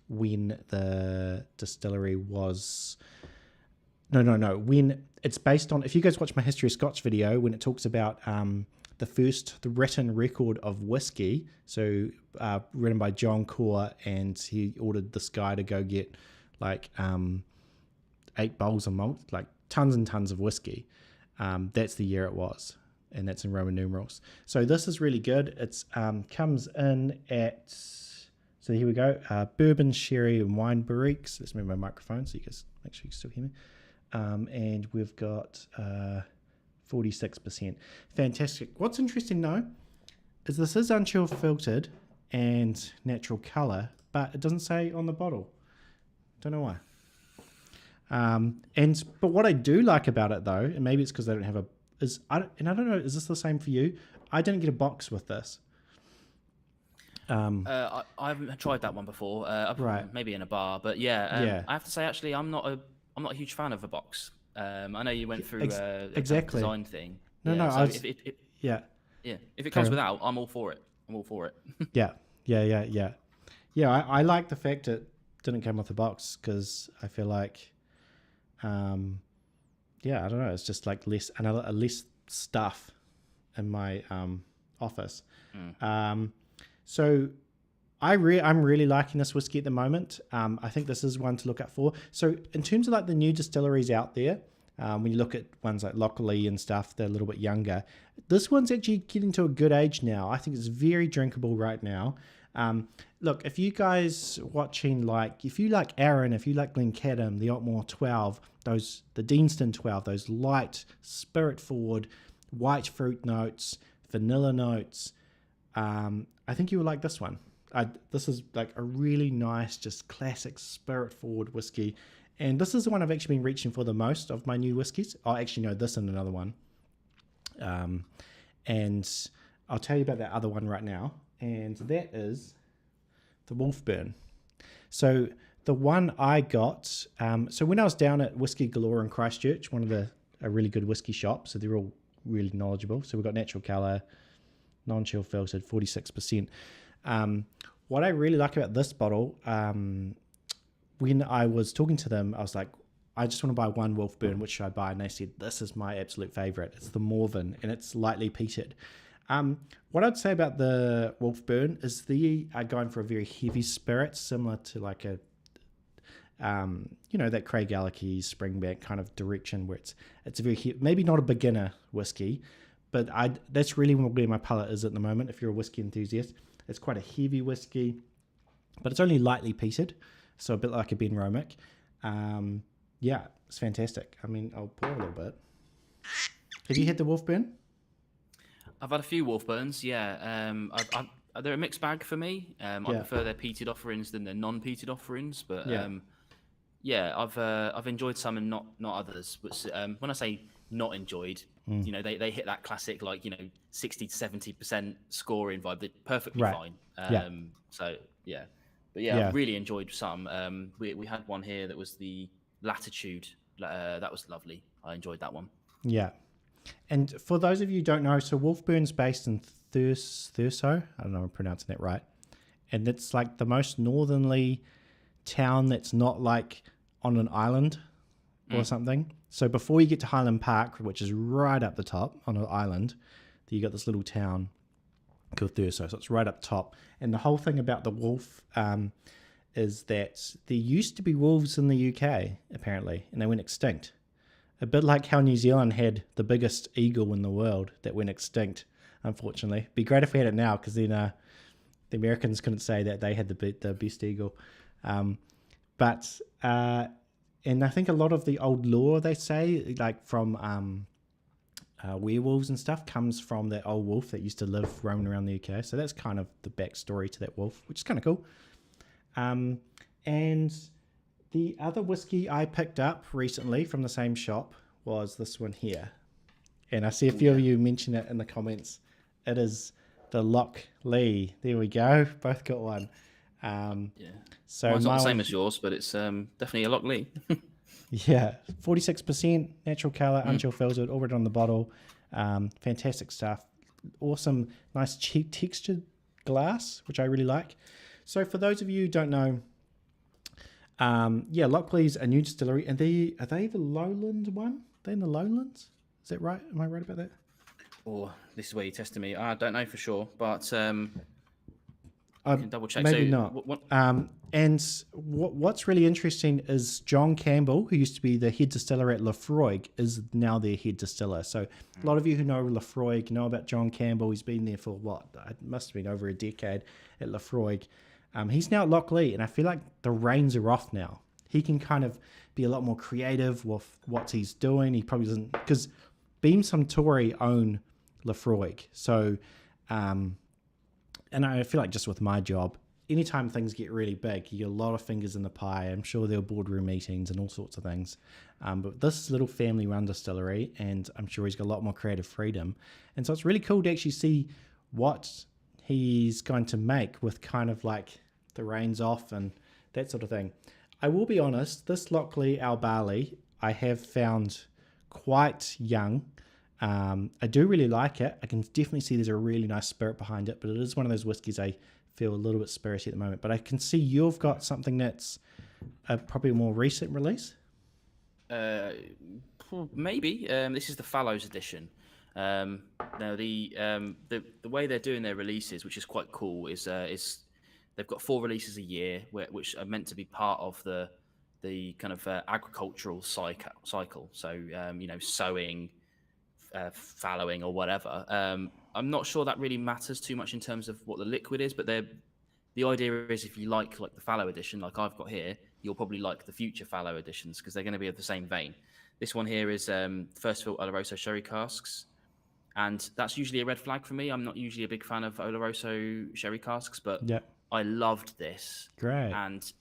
when the distillery was... No. When it's based on... If you guys watch my History of Scotch video, when it talks about the written record of whiskey, so written by John Core, and he ordered this guy to go get like 8 bowls of malt, like tons and tons of whiskey. That's the year it was, and that's in Roman numerals. So this is really good. It's comes in at, so here we go, bourbon, sherry, and wine barriques. Let's move my microphone so you guys make sure you can still hear me. And we've got 46%. Fantastic. What's interesting though is this is unchill filtered and natural color, but it doesn't say on the bottle. Don't know why. But what I do like about it though, and maybe it's because they don't have I don't know, is this the same for you? I didn't get a box with this. I haven't tried that one before. Maybe in a bar, but I have to say actually I'm not a huge fan of a box. I know you went through a design thing. If it comes without, I'm all for it. Yeah. I like the fact it didn't come with a box because I feel like Yeah, I don't know. It's just like less stuff in my office. So I'm really liking this whiskey at the moment. I think this is one to look out for. So in terms of like the new distilleries out there, when you look at ones like Lochlea and stuff, they're a little bit younger. This one's actually getting to a good age now. I think it's very drinkable right now. Look, if you guys watching, like, if you like Arran, if you like Glencadam, the Otmore 12, the Deanston 12, those light, spirit-forward, white fruit notes, vanilla notes, I think you would like this one. This is like a really nice, just classic spirit-forward whiskey. And this is the one I've actually been reaching for the most of my new whiskies. I actually know this and another one. And I'll tell you about that other one right now. And that is the Wolfburn. So the one I got, so when I was down at Whisky Galore in Christchurch, a really good whiskey shop, so they're all really knowledgeable. So we've got natural colour, non-chill filtered, 46%. What I really like about this bottle, when I was talking to them, I was like, I just want to buy one Wolfburn, which should I buy? And they said, this is my absolute favourite. It's the Morven, and it's lightly peated. What I'd say about the Wolfburn is they are going for a very heavy spirit, similar to like a, that Craig Gallagher Springbank kind of direction, where it's a very heavy, maybe not a beginner whiskey, but that's really where my palate is at the moment. If you're a whiskey enthusiast, it's quite a heavy whiskey, but it's only lightly peated, so a bit like a Benromic. Yeah, it's fantastic. I mean, I'll pour a little bit. Have you had the Wolfburn? I've had a few Wolfburns, yeah. They're a mixed bag for me. I prefer their peated offerings than their non-peated offerings, but I've enjoyed some and not others. But when I say not enjoyed, they hit that classic 60 to 70% scoring vibe. They're perfectly fine. So yeah, but I've really enjoyed some. We had one here that was the Latitude. That was lovely. I enjoyed that one. Yeah. And for those of you who don't know, so Wolfburn's based in Thurso. I don't know if I'm pronouncing that right. And it's like the most northerly town that's not like on an island or something. So before you get to Highland Park, which is right up the top on an island, you got this little town called Thurso. So it's right up top. And the whole thing about the wolf is that there used to be wolves in the UK, apparently, and they went extinct. A bit like how New Zealand had the biggest eagle in the world that went extinct, unfortunately. It'd be great if we had it now, because then the Americans couldn't say that they had the best eagle. And I think a lot of the old lore, they say, like from werewolves and stuff, comes from that old wolf that used to live roaming around the UK. So that's kind of the backstory to that wolf, which is kind of cool. And the other whiskey I picked up recently from the same shop was this one here. And I see a few of you mention it in the comments. It is the Lochlea. There we go. Both got one. So mine's not the same as yours, but it's definitely a Lochlea. Yeah, 46% natural colour, unchill filtered, already on the bottle. Fantastic stuff. Awesome, nice cheap textured glass, which I really like. So for those of you who don't know, Lochlea's a new distillery, and are they the Lowland one? Are they in the Lowlands? Is that right? Am I right about that? Oh, this is where you're testing me. I don't know for sure, but you can double check. Maybe so, not. And what's really interesting is John Campbell, who used to be the head distiller at Lefroy, is now their head distiller. So a lot of you who know Lefroy know about John Campbell. He's been there for it must have been over a decade at Lefroy. He's now at Lochlea, and I feel like the reins are off now. He can kind of be a lot more creative with what he's doing. He probably doesn't, because Beam Suntory own Lefroy. So, and I feel like just with my job, anytime things get really big, you get a lot of fingers in the pie. I'm sure there are boardroom meetings and all sorts of things. But this little family-run distillery, and I'm sure he's got a lot more creative freedom. And so it's really cool to actually see what he's going to make with kind of like the reins off and that sort of thing. I will be honest, this Lochlea Al Barley I have found quite young. I do really like it. I can definitely see there's a really nice spirit behind it, but it is one of those whiskies I feel a little bit spirity at the moment. But I can see you've got something that's probably a more recent release. Uh, Maybe. This is the Fallows edition. Now the way they're doing their releases, which is quite cool, is they've got 4 releases a year, which are meant to be part of the kind of agricultural cycle. So sowing, fallowing, or whatever. I'm not sure that really matters too much in terms of what the liquid is, but the idea is if you like the fallow edition, like I've got here, you'll probably like the future fallow editions because they're going to be of the same vein. This one here is first fill Oloroso sherry casks, and that's usually a red flag for me. I'm not usually a big fan of Oloroso sherry casks, but I loved this. Great. And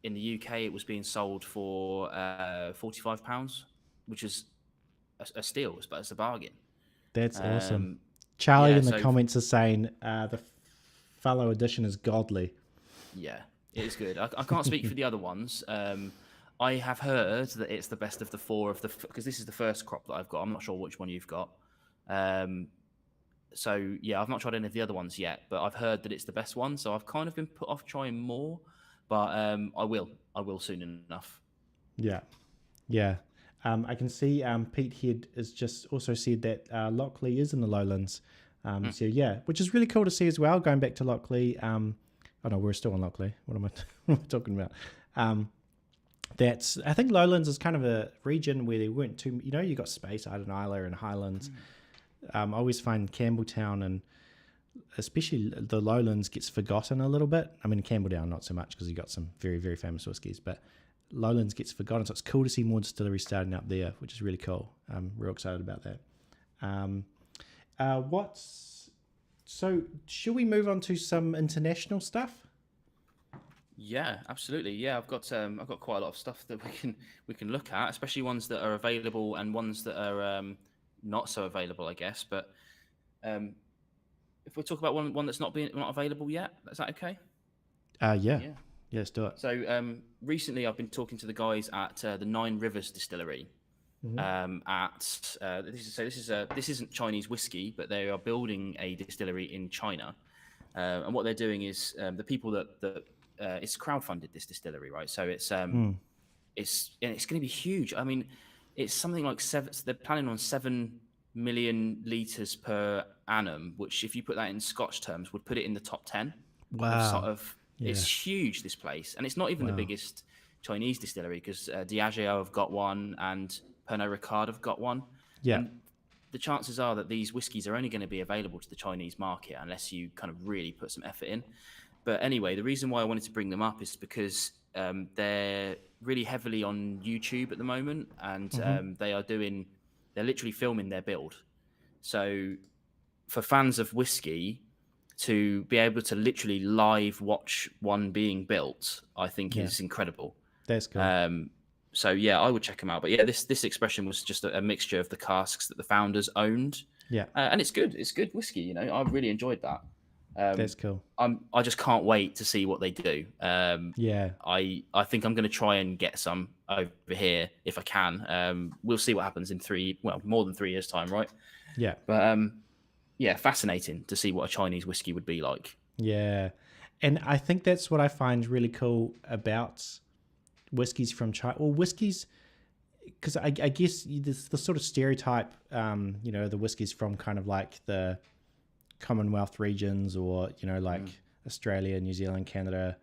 in the UK, it was being sold for £45, which is a steal, but it's a bargain. That's awesome. Charlie in the comments is saying the fallow edition is godly. Yeah, it is good. I can't speak for the other ones. I have heard that it's the best of the 4 because this is the first crop that I've got. I'm not sure which one you've got. So yeah, I've not tried any of the other ones yet, but I've heard that it's the best one. So I've kind of been put off trying more, but I will soon enough. Yeah. I can see Pete Head has just also said that Lochlea is in the lowlands. So yeah, which is really cool to see as well. Going back to Lochlea. Oh no, we're still on Lochlea. What am I talking about? I think lowlands is kind of a region where there weren't too. You got Space, Island and Highlands. I always find Campbelltown and especially the lowlands gets forgotten a little bit. I mean, Campbelltown not so much because you got some very, very famous whiskies, but lowlands gets forgotten. So it's cool to see more distilleries starting up there, which is really cool. I'm real excited about that. So should we move on to some international stuff? Yeah, absolutely. Yeah, I've got quite a lot of stuff that we can look at, especially ones that are available and ones that are not so available, I guess. But if we talk about one that's not available yet, is that okay? Yeah, let's do it. So recently, I've been talking to the guys at the Nine Rivers Distillery. This isn't Chinese whiskey, but they are building a distillery in China, and what they're doing is the people that it's crowdfunded this distillery, right? So it's going to be huge. I mean, it's something like they're planning on 7 million liters per annum, which if you put that in Scotch terms would put it in the top 10. Wow. It's huge, this place, and it's not even the biggest Chinese distillery because Diageo have got one and Pernod Ricard have got one. Yeah. And the chances are that these whiskies are only going to be available to the Chinese market unless you kind of really put some effort in. But anyway, the reason why I wanted to bring them up is because they're really heavily on YouTube at the moment, and they're literally filming their build. So for fans of whiskey to be able to literally live watch one being built, I think is incredible. That's cool. So yeah, I would check them out. But yeah, this expression was just a mixture of the casks that the founders owned. Yeah, and it's good. It's good whiskey. I really enjoyed that. That's cool. I just can't wait to see what they do. I think I'm going to try and get some over here if I can. We'll see what happens in more than 3 years' time, right? Yeah. But fascinating to see what a Chinese whiskey would be like. Yeah, and I think that's what I find really cool about whiskies from China, or whiskies, because I guess the sort of stereotype, the whiskies from kind of like the Commonwealth regions, or Australia, New Zealand, Canada,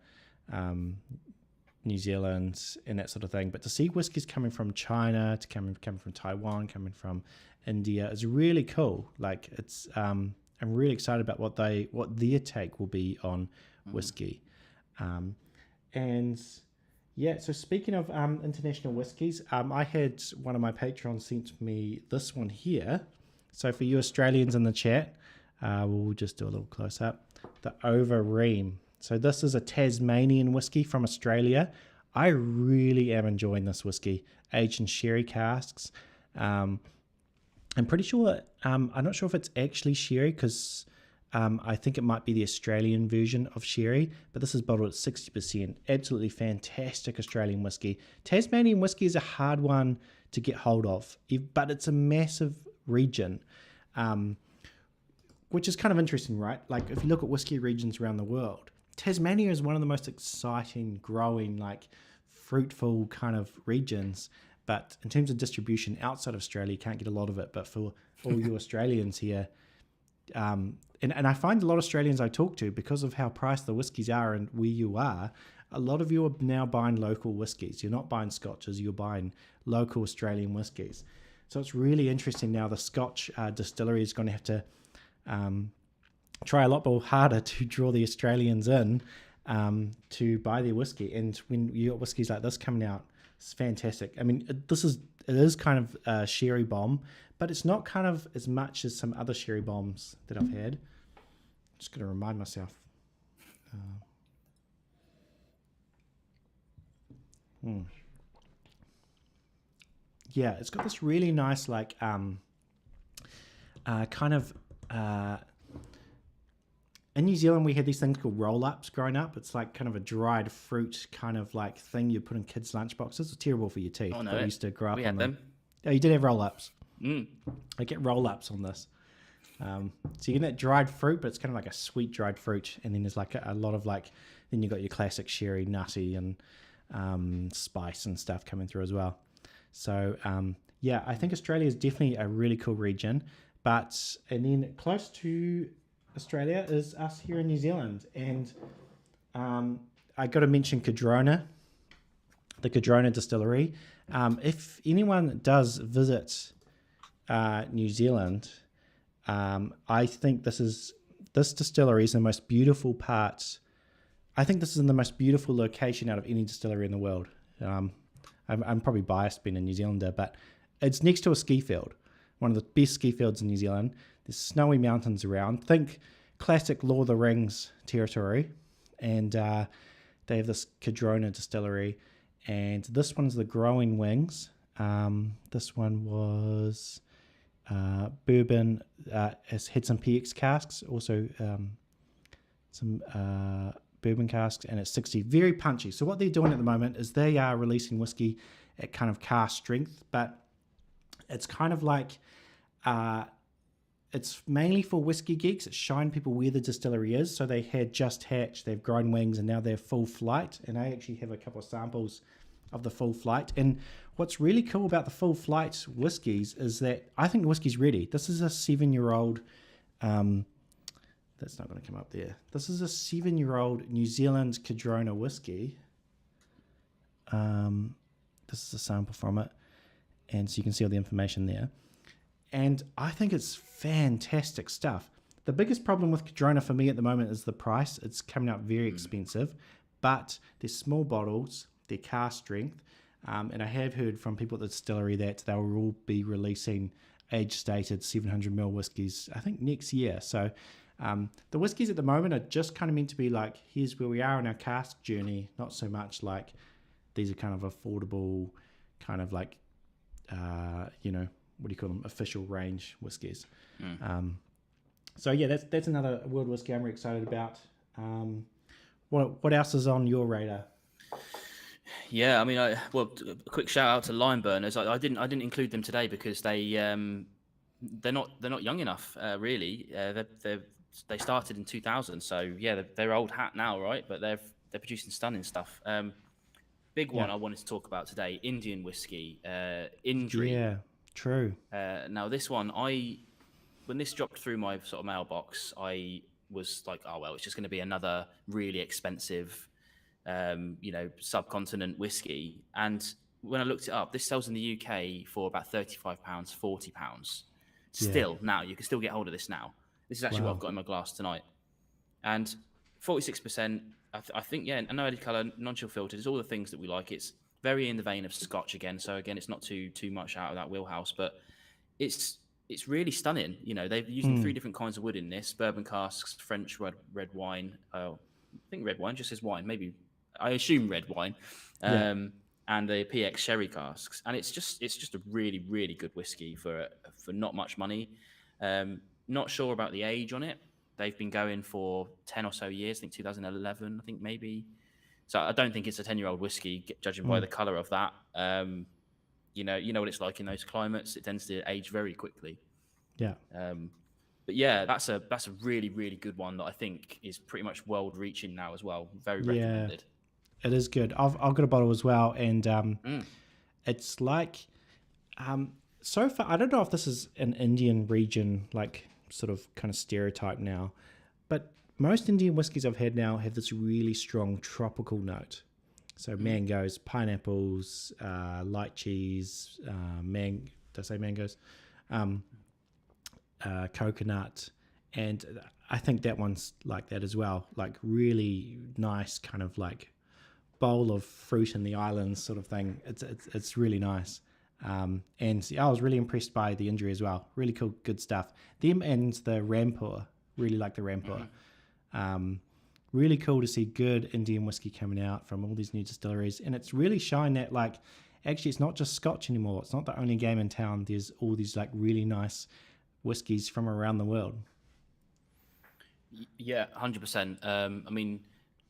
New Zealand, and that sort of thing. But to see whiskies coming from China, coming from Taiwan, coming from India is really cool. Like it's, I'm really excited about what their take will be on whiskey, and yeah. So speaking of international whiskies, I had one of my patrons sent me this one here. So for you Australians in the chat. We'll just do a little close up. The Overeem. So this is a Tasmanian whiskey from Australia. I really am enjoying this whiskey, aged in sherry casks. I'm pretty sure, I'm not sure if it's actually sherry because I think it might be the Australian version of sherry, but this is bottled at 60%. Absolutely fantastic Australian whiskey. Tasmanian whiskey is a hard one to get hold of, but it's a massive region. Which is kind of interesting, right? Like if you look at whiskey regions around the world, Tasmania is one of the most exciting, growing, like fruitful kind of regions. But in terms of distribution outside of Australia, you can't get a lot of it. But for all you Australians here, and I find a lot of Australians I talk to, because of how priced the whiskies are and where you are, a lot of you are now buying local whiskies. You're not buying Scotches, you're buying local Australian whiskies. So it's really interesting now. The Scotch distillery is going to have to try a lot more harder to draw the Australians in to buy their whiskey. And when you got whiskies like this coming out, it's fantastic. I mean, it is kind of a sherry bomb, but it's not kind of as much as some other sherry bombs that I've had. I'm just going to remind myself. Yeah, it's got this really nice, like, kind of... in New Zealand, we had these things called roll-ups growing up. It's like kind of a dried fruit kind of like thing you put in kids' lunchboxes. It's terrible for your teeth. Oh, no, but we used to grow up we on had them. Oh, you did have roll-ups. Mm. I get roll-ups on this. So you get that dried fruit, but it's kind of like a sweet dried fruit. And then there's like a lot of like, then you got your classic sherry, nutty, and spice and stuff coming through as well. So yeah, I think Australia is definitely a really cool region. And then close to Australia is us here in New Zealand, and I got to mention Cardrona, the Cardrona distillery. If anyone does visit New Zealand, I think this distillery is the most beautiful part. I think this is in the most beautiful location out of any distillery in the world. I'm probably biased being a New Zealander, but it's next to a ski field, one of the best ski fields in New Zealand. There's snowy mountains around. Think classic Lord of the Rings territory. And they have this Cardrona distillery. And this one's the Growing Wings. This one was bourbon. It's had some PX casks, also some bourbon casks, and it's 60. Very punchy. So what they're doing at the moment is they are releasing whiskey at kind of cask strength, but it's kind of like... it's mainly for whiskey geeks. It's showing people where the distillery is. So they had just hatched, they've grown wings, and now they're full flight. And I actually have a couple of samples of the full flight. And what's really cool about the full flight whiskies is that I think the whiskey's ready. This is a 7-year-old, that's not going to come up there. This is a 7-year-old New Zealand Cardrona whiskey. This is a sample from it. And so you can see all the information there. And I think it's fantastic stuff. The biggest problem with Cardrona for me at the moment is the price. It's coming out very expensive, but they're small bottles, they're cask strength, and I have heard from people at the distillery that they will all be releasing age-stated 700ml whiskies, I think, next year. So the whiskies at the moment are just kind of meant to be like, here's where we are in our cask journey, not so much like these are kind of affordable, kind of like, what do you call them? Official range whiskies. So yeah, that's another world whiskey I'm really excited about. What else is on your radar? Yeah, I mean, a quick shout out to Lime Burners. I didn't include them today because they're not young enough, really. They started in 2000, so yeah, they're old hat now, right? But they're producing stunning stuff. Big one I wanted to talk about today: Indian whiskey, Indri. Yeah. True. Now this one, when this dropped through my sort of mailbox, I was like, oh well, it's just going to be another really expensive, subcontinent whiskey. And when I looked it up, this sells in the UK for about £35, £40. Still, now you can still get hold of this now. This is actually what I've got in my glass tonight, and 46%. I think, yeah, no added colour, non-chill filtered. It's all the things that we like. It's very in the vein of Scotch again. So again, it's not too much out of that wheelhouse, but it's really stunning. They're using 3 different kinds of wood in this: bourbon casks, French red wine. I think red wine just says wine. Maybe I assume red wine, and the PX sherry casks. And it's just a really, really good whiskey for not much money. Not sure about the age on it. They've been going for 10 or so years. I think 2011. I think maybe. So I don't think it's a 10-year-old whiskey, judging by the colour of that. You know what it's like in those climates. It tends to age very quickly. Yeah. But yeah, that's a really, really good one that I think is pretty much world-reaching now as well. Very recommended. It is good. I've got a bottle as well, and It's like so far. I don't know if this is an Indian region, like sort of kind of stereotype now, but most Indian whiskies I've had now have this really strong tropical note. So mangoes, pineapples, lychees, did I say mangoes? Coconut, and I think that one's like that as well. Like really nice kind of like bowl of fruit in the islands sort of thing. It's really nice. And I was really impressed by the injury as well. Really cool, good stuff. Them and the Rampur, really like the Rampur. Really cool to see good Indian whiskey coming out from all these new distilleries. And it's really showing that like, actually it's not just Scotch anymore. It's not the only game in town. There's all these like really nice whiskies from around the world. Yeah, 100%. I mean,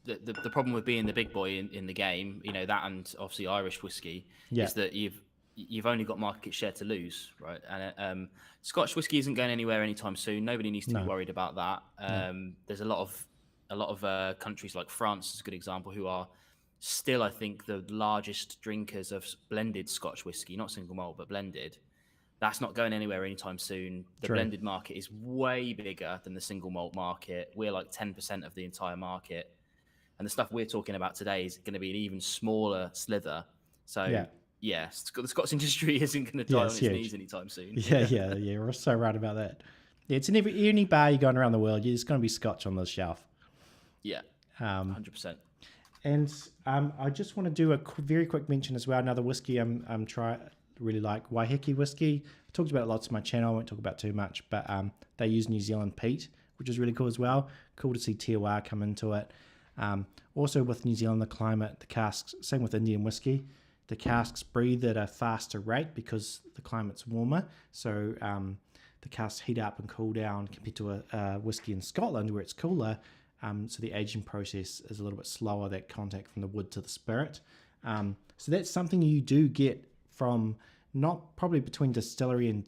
the problem with being the big boy in the game, you know, that and obviously Irish whiskey, is that you've only got market share to lose, right? And Scotch whiskey isn't going anywhere anytime soon. Nobody needs to be worried about that. There's a lot of countries like France is a good example, who are still, I think, the largest drinkers of blended Scotch whiskey, not single malt but blended. That's not going anywhere anytime soon. The blended market is way bigger than the single malt market. We're like 10% of the entire market. And the stuff we're talking about today is going to be an even smaller slither. So, the Scotch industry isn't going to die on its knees anytime soon. Yeah. We're so right about that. Yeah, it's in any bar you're going around the world, there's going to be Scotch on the shelf. Yeah, 100%. And I just want to do a very quick mention as well. Another whiskey I'm really like, Waiheke whiskey. I talked about it lots on my channel. I won't talk about too much, but they use New Zealand peat, which is really cool as well. Cool to see terroir come into it. Also with New Zealand, the climate, the casks, same with Indian whiskey, the casks breathe at a faster rate because the climate's warmer. So the casks heat up and cool down compared to a whiskey in Scotland where it's cooler. So the aging process is a little bit slower, that contact from the wood to the spirit. So that's something you do get from, not probably between distillery and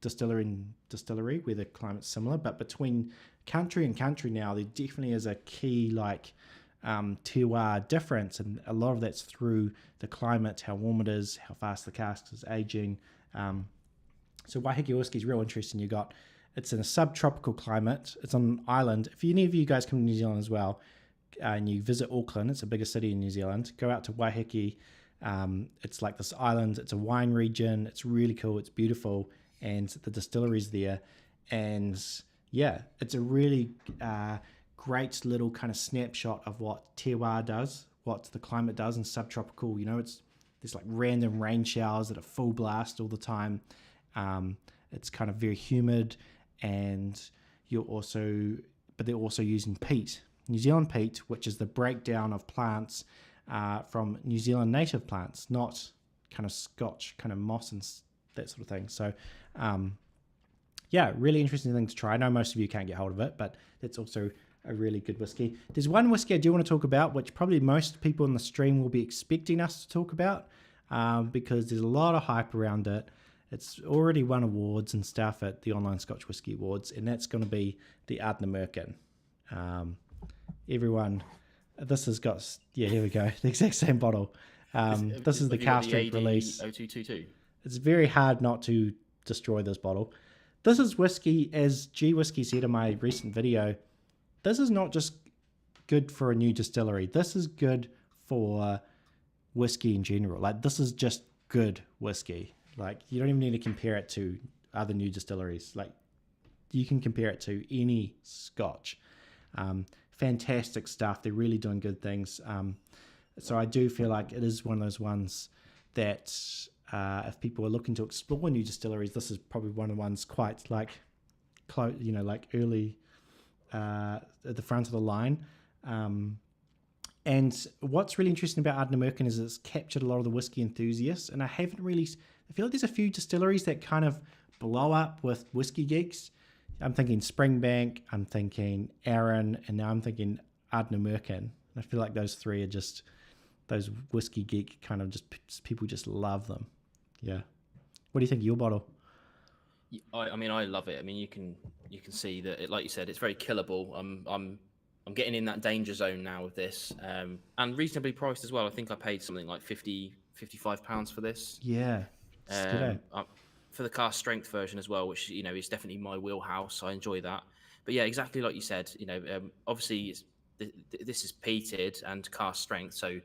distillery where the climate's similar, but between country and country now, there definitely is a key like terroir difference, and a lot of that's through the climate, how warm it is, how fast the cask is aging. So Waiheke whiskey is real interesting. It's in a subtropical climate. It's on an island. If any of you guys come to New Zealand as well, and you visit Auckland, it's a bigger city in New Zealand, go out to Waiheke. It's like this island. It's a wine region. It's really cool. It's beautiful, and the distillery's there. And yeah, it's a really great little kind of snapshot of what terroir does, what the climate does in subtropical. You know, there's like random rain showers that are full blast all the time. It's kind of very humid, and they're also using peat, New Zealand peat, which is the breakdown of plants from New Zealand native plants, not kind of Scotch, kind of moss and that sort of thing. So, really interesting thing to try. I know most of you can't get hold of it, but it's also a really good whiskey. There's one whiskey I do want to talk about, which probably most people in the stream will be expecting us to talk about, because there's a lot of hype around it. It's already won awards and stuff at the Online Scotch Whisky Awards, and that's going to be the Ardnamurchan. Everyone, this has got, here we go, the exact same bottle. This is the cast strength release. 0222. It's very hard not to destroy this bottle. This is whiskey, as G Whiskey said in my recent video. This is not just good for a new distillery. This is good for whiskey in general. Like, this is just good whiskey. Like, you don't even need to compare it to other new distilleries. Like, you can compare it to any Scotch. Fantastic stuff. They're really doing good things. So I do feel like it is one of those ones that if people are looking to explore new distilleries, this is probably one of the ones quite like close, like early at the front of the line. And what's really interesting about Ardnamurchan is it's captured a lot of the whiskey enthusiasts, and I feel like there's a few distilleries that kind of blow up with whiskey geeks. I'm thinking Springbank, I'm thinking Arran, and now I'm thinking Ardnamurchan. I feel like those three are just those whiskey geek kind of just people just love them. Yeah. What do you think of your bottle? I mean, I love it. I mean, you can see that it, like you said, it's very killable. I'm getting in that danger zone now with this, and reasonably priced as well. I think I paid something like 50 £55 for this. Yeah. For the cask strength version as well, which is definitely my wheelhouse. I enjoy that. But yeah, exactly like you said. Obviously this is peated and cask strength, so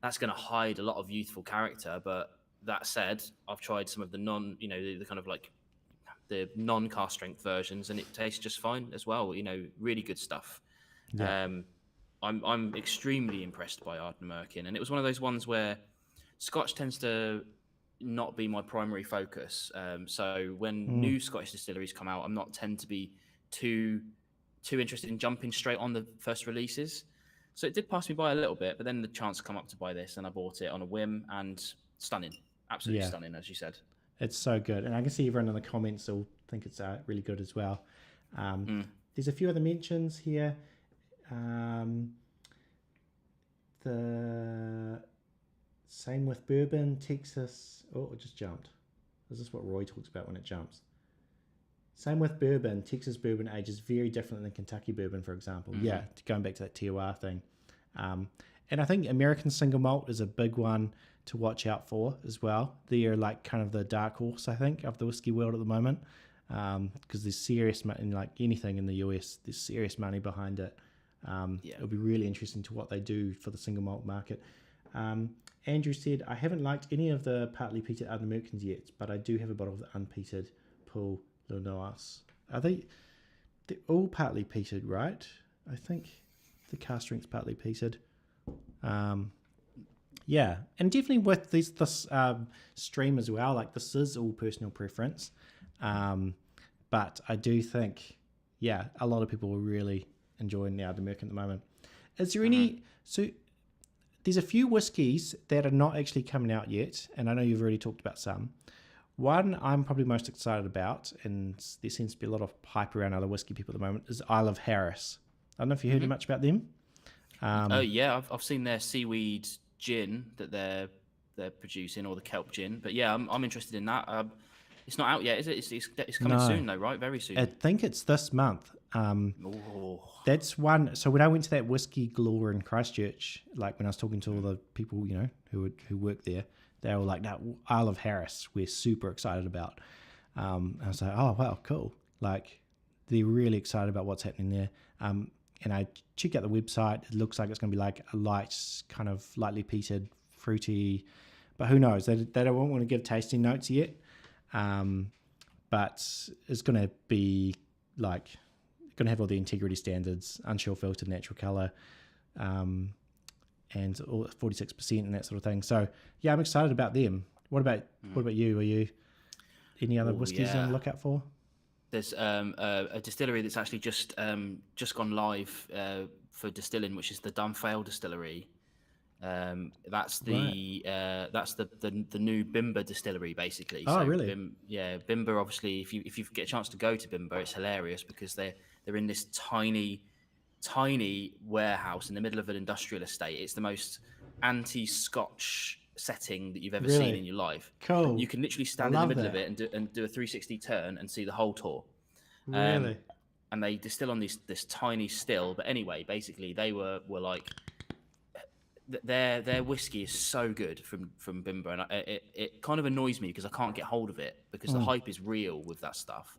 that's going to hide a lot of youthful character. But that said, I've tried some of the the kind of like the non-cask strength versions, and it tastes just fine as well. Really good stuff. Yeah. I'm extremely impressed by Ardnamurchan, and it was one of those ones where Scotch tends to not be my primary focus. So when new Scottish distilleries come out, I'm not tend to be too interested in jumping straight on the first releases. So it did pass me by a little bit, but then the chance come up to buy this, and I bought it on a whim, and stunning, absolutely stunning, as you said. It's so good, and I can see everyone in the comments will think it's really good as well. There's a few other mentions here. The same with bourbon, Texas. Oh, it just jumped. Is this what Roy talks about when it jumps? Same with bourbon. Texas bourbon ages very differently than Kentucky bourbon, for example. Yeah, going back to that terroir thing. And I think American single malt is a big one to watch out for as well. They're like kind of the dark horse, I think, of the whiskey world at the moment, because there's serious money, like anything in the US, there's serious money behind it. It'll be really interesting to what they do for the single malt market. Andrew said, I haven't liked any of the partly peated Ardnamurchans yet, but I do have a bottle of the unpeated Paul Lindores. They're all partly peated, right? I think the cask strength's partly peated. Yeah, and definitely with this stream as well, like this is all personal preference. But I do think, a lot of people are really enjoying the Ardnamurchan at the moment. Is there any... So there's a few whiskies that are not actually coming out yet, and I know you've already talked about some. One I'm probably most excited about, and there seems to be a lot of hype around other whiskey people at the moment, is Isle of Harris. I don't know if you heard much about them. I've seen their seaweed gin that they're producing, or the kelp gin. But yeah, I'm interested in that. It's not out yet, is it? It's coming soon though, right? Very soon. I think it's this month. That's one. So when I went to that whiskey galore in Christchurch, like when I was talking to all the people, who work there, they were like, "No, Isle of Harris, we're super excited about." I was like, "Oh wow, cool!" Like they're really excited about what's happening there. And I checked out the website. It looks like it's going to be like a light, kind of lightly peated, fruity, but who knows? They don't want to give tasting notes yet. But it's going to be like, going to have all the integrity standards, unchill filtered, natural color, and 46% and that sort of thing. So yeah, I'm excited about them. What about you? Are you any other whiskies on the lookout for? There's a distillery that's actually just gone live for distilling, which is the Dunfale Distillery. That's the new Bimber distillery, basically. Oh, really? Bimber. Obviously, if you get a chance to go to Bimber, it's hilarious because they're in this tiny warehouse in the middle of an industrial estate. It's the most anti-Scotch setting that you've ever seen in your life. Cool. You can literally stand in the middle of it and do a 360 turn and see the whole tour. Really? And they distill on this tiny still. But anyway, basically they were like, their whiskey is so good from Bimber, and it kind of annoys me because I can't get hold of it because the hype is real with that stuff.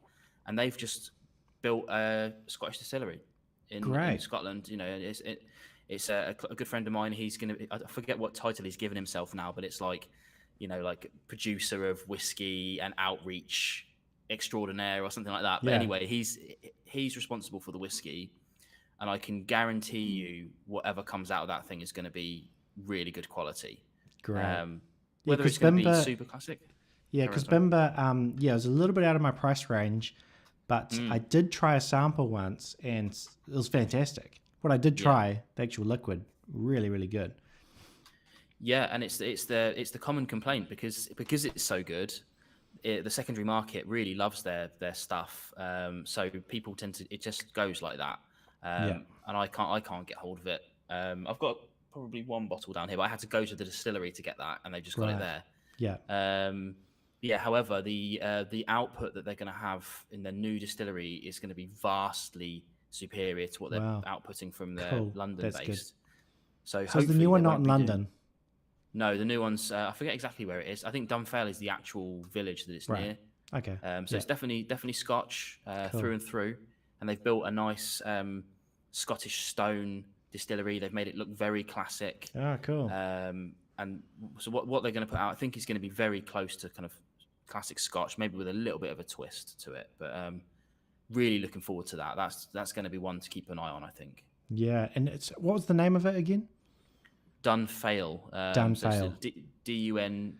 And they've just built a Scottish distillery in Scotland. It's a good friend of mine. He's I forget what title he's given himself now, but it's like, like producer of whiskey and outreach extraordinaire or something like that. But anyway, he's responsible for the whiskey, and I can guarantee you whatever comes out of that thing is going to be really good quality. Great. Whether it's going to be super classic. Yeah, because Bimber, it was a little bit out of my price range, but I did try a sample once, and it was fantastic. What I did try, the actual liquid, really, really good. Yeah, and it's the common complaint because it's so good. The secondary market really loves their stuff, so people tend to, it just goes like that. And I can't get hold of it. I've got probably one bottle down here, but I had to go to the distillery to get that, and they've just got it there. However, the output that they're going to have in their new distillery is going to be vastly superior to what they're outputting from their London based. So is the new one not in London? No, the new one's I forget exactly where it is. I think Dunfale is the actual village that it's Right. near. Okay. So it's definitely Scotch through and through, and they've built a nice Scottish stone distillery. They've made it look very classic. Oh, cool. And so what they're going to put out, I think, is going to be very close to kind of classic Scotch, maybe with a little bit of a twist to it. But really looking forward to that. That's going to be one to keep an eye on, I think. Yeah, and what was the name of it again? Dunfale. Dunfale. So Dunphail.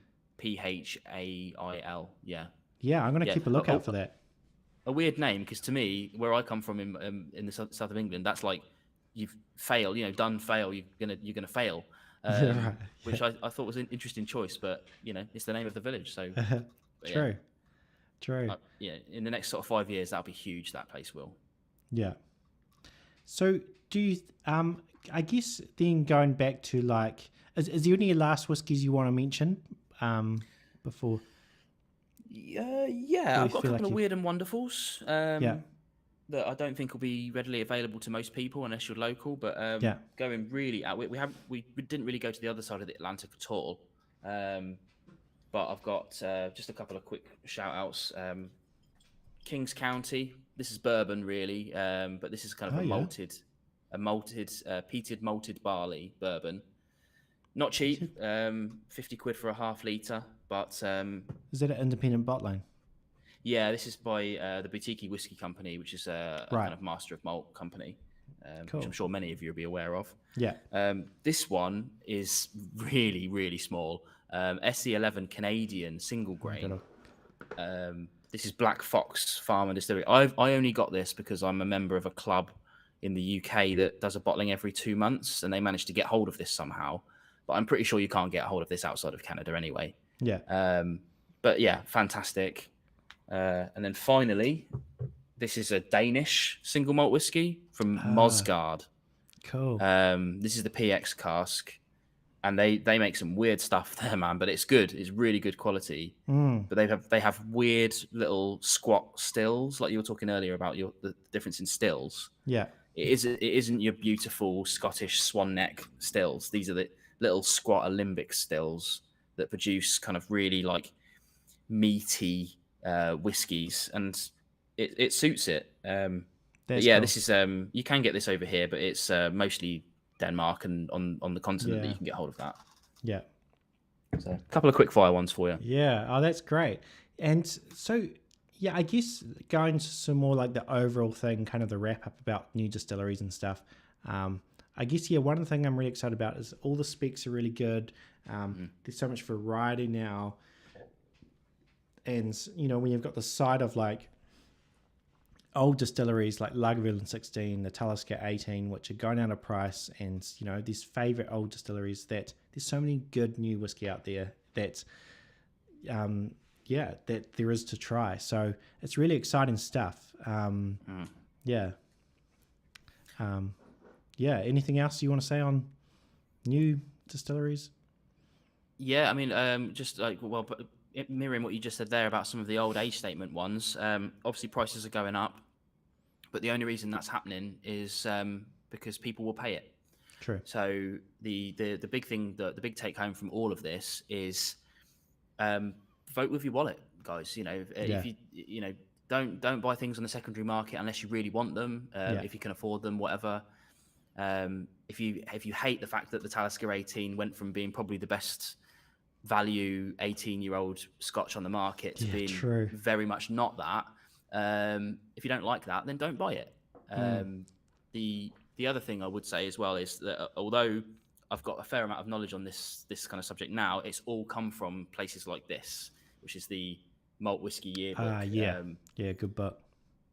Yeah. Yeah, I'm going to keep a lookout for that. A weird name, because to me, where I come from in the south of England, that's like you've failed. Done fail. You're gonna fail. Right. Which I thought was an interesting choice, but it's the name of the village. So True. In the next sort of 5 years, that'll be huge. That place will. Yeah. So do you? I guess then going back to like, is there any last whiskies you want to mention before? Yeah, I've got a couple of weird and wonderfuls. That I don't think will be readily available to most people unless you're local. But going really out, we didn't really go to the other side of the Atlantic at all. But I've got just a couple of quick shout outs. Kings County. This is bourbon really, but this is kind of peated malted barley bourbon. Not cheap, 50 quid for a half litre, but... Is that an independent bottling? Yeah, this is by the Boutique Whisky Company, which is a kind of master of malt company, which I'm sure many of you will be aware of. Yeah. This one is really, really small. SE11 Canadian single grain. This is Black Fox Farm and Distillery. I only got this because I'm a member of a club in the UK that does a bottling every 2 months, and they managed to get hold of this somehow. But I'm pretty sure you can't get a hold of this outside of Canada anyway. Yeah. But yeah, fantastic. And then finally, this is a Danish single malt whiskey from Mosgard. Cool. This is the PX cask, and they make some weird stuff there, man. But it's good. It's really good quality. But they have weird little squat stills, like you were talking earlier about the difference in stills. Yeah. It isn't your beautiful Scottish swan neck stills. These are the little squat alembic stills that produce kind of really like meaty whiskies, and it suits it. Cool. This is you can get this over here, but it's mostly Denmark and on the continent that you can get hold of that. Yeah. So a couple of quick fire ones for you. Yeah. Oh, that's great. And so, yeah, I guess going to some more like the overall thing, kind of the wrap up about new distilleries and stuff. I guess, one of the things I'm really excited about is all the specs are really good. There's so much variety now. And, when you've got the side of like old distilleries like Lagavulin 16, the Talisker 18, which are going out of price, and, these favorite old distilleries, that there's so many good new whiskey out there that, that there is to try. So it's really exciting stuff. Anything else you want to say on new distilleries? Yeah, I mean, just like, mirroring what you just said there about some of the old age statement ones, obviously prices are going up, but the only reason that's happening is because people will pay it. True. So the big thing, the big take home from all of this is vote with your wallet, guys. If you don't buy things on the secondary market unless you really want them. If you can afford them, whatever. If you hate the fact that the Talisker 18 went from being probably the best value 18-year-old Scotch on the market to being very much not that, if you don't like that, then don't buy it. The other thing I would say as well is that although I've got a fair amount of knowledge on this kind of subject now, it's all come from places like this, which is the Malt Whiskey Yearbook. Good book.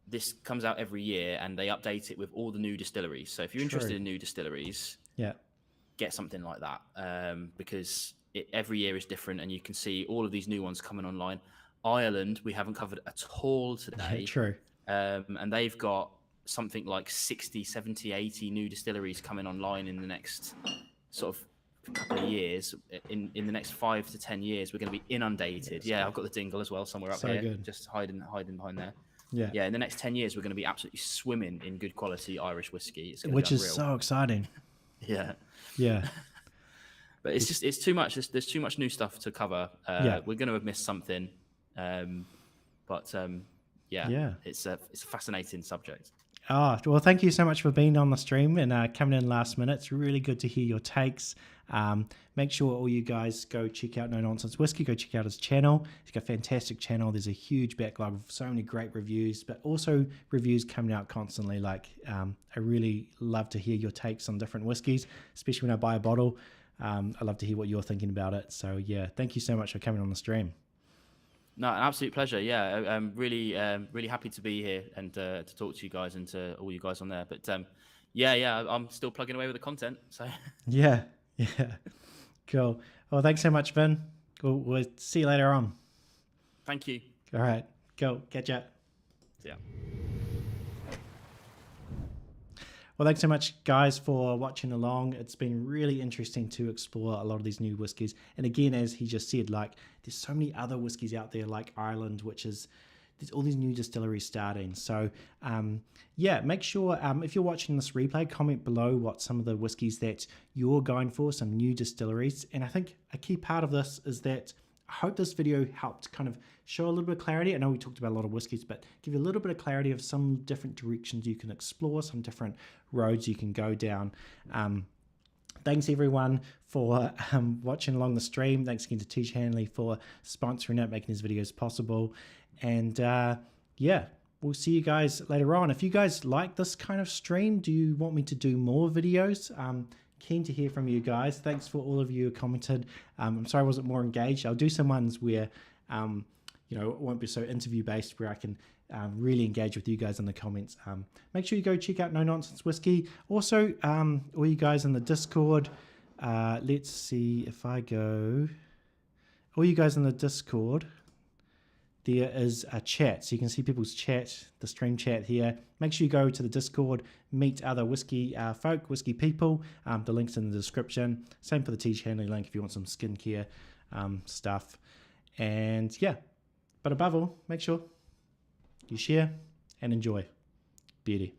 This comes out every year, and they update it with all the new distilleries. So if you're interested in new distilleries, get something like that, because every year is different, and you can see all of these new ones coming online. Ireland, we haven't covered at all today. True. And they've got something like 60, 70, 80 new distilleries coming online in the next sort of couple of years. In the next 5 to 10 years, we're going to be inundated. I've got the dingle as well somewhere up here, just hiding behind there. In the next 10 years, we're going to be absolutely swimming in good quality Irish whiskey. Which is so exciting. Yeah. Yeah. But it's too much. There's too much new stuff to cover. We're going to have missed something. But it's a fascinating subject. Well, thank you so much for being on the stream and coming in last minute. It's really good to hear your takes. Make sure all you guys go check out No Nonsense Whiskey. Go check out his channel. He's got a fantastic channel. There's a huge backlog of so many great reviews, but also reviews coming out constantly. I really love to hear your takes on different whiskies, especially when I buy a bottle. I love to hear what you're thinking about it. So yeah, thank you so much for coming on the stream. No, an absolute pleasure. Yeah, I'm really happy to be here and to talk to you guys and to all you guys on there. But I'm still plugging away with the content. So yeah, cool. Well, thanks so much, Vin. We'll see you later on. Thank you. All right, go catch ya. Yeah. Well, thanks so much, guys, for watching along. It's been really interesting to explore a lot of these new whiskies. And again, as he just said, there's so many other whiskies out there, like Ireland, there's all these new distilleries starting. So, make sure if you're watching this replay, comment below what some of the whiskies that you're going for, some new distilleries. And I think a key part of this is that I hope this video helped kind of show a little bit of clarity. I know we talked about a lot of whiskies, but give you a little bit of clarity of some different directions you can explore, some different roads you can go down. Thanks everyone for watching along the stream. Thanks again to Teach Hanley for sponsoring it, making these videos possible. And we'll see you guys later on. If you guys like this kind of stream, do you want me to do more videos? Keen to hear from you guys. Thanks for all of you who commented. I'm sorry I wasn't more engaged. I'll do some ones where it won't be so interview based, where I can really engage with you guys in the comments. Make sure you go check out No Nonsense Whiskey. Also, all you guys in the Discord, let's see if I go, all you guys in the Discord, there is a chat, so you can see people's chat, the stream chat here. Make sure you go to the Discord, meet other whiskey folk, whiskey people. The link's in the description. Same for the Teach Hanley link if you want some skincare stuff. And but above all, make sure you share and enjoy. Beauty.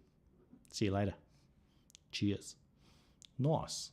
See you later. Cheers. Nice.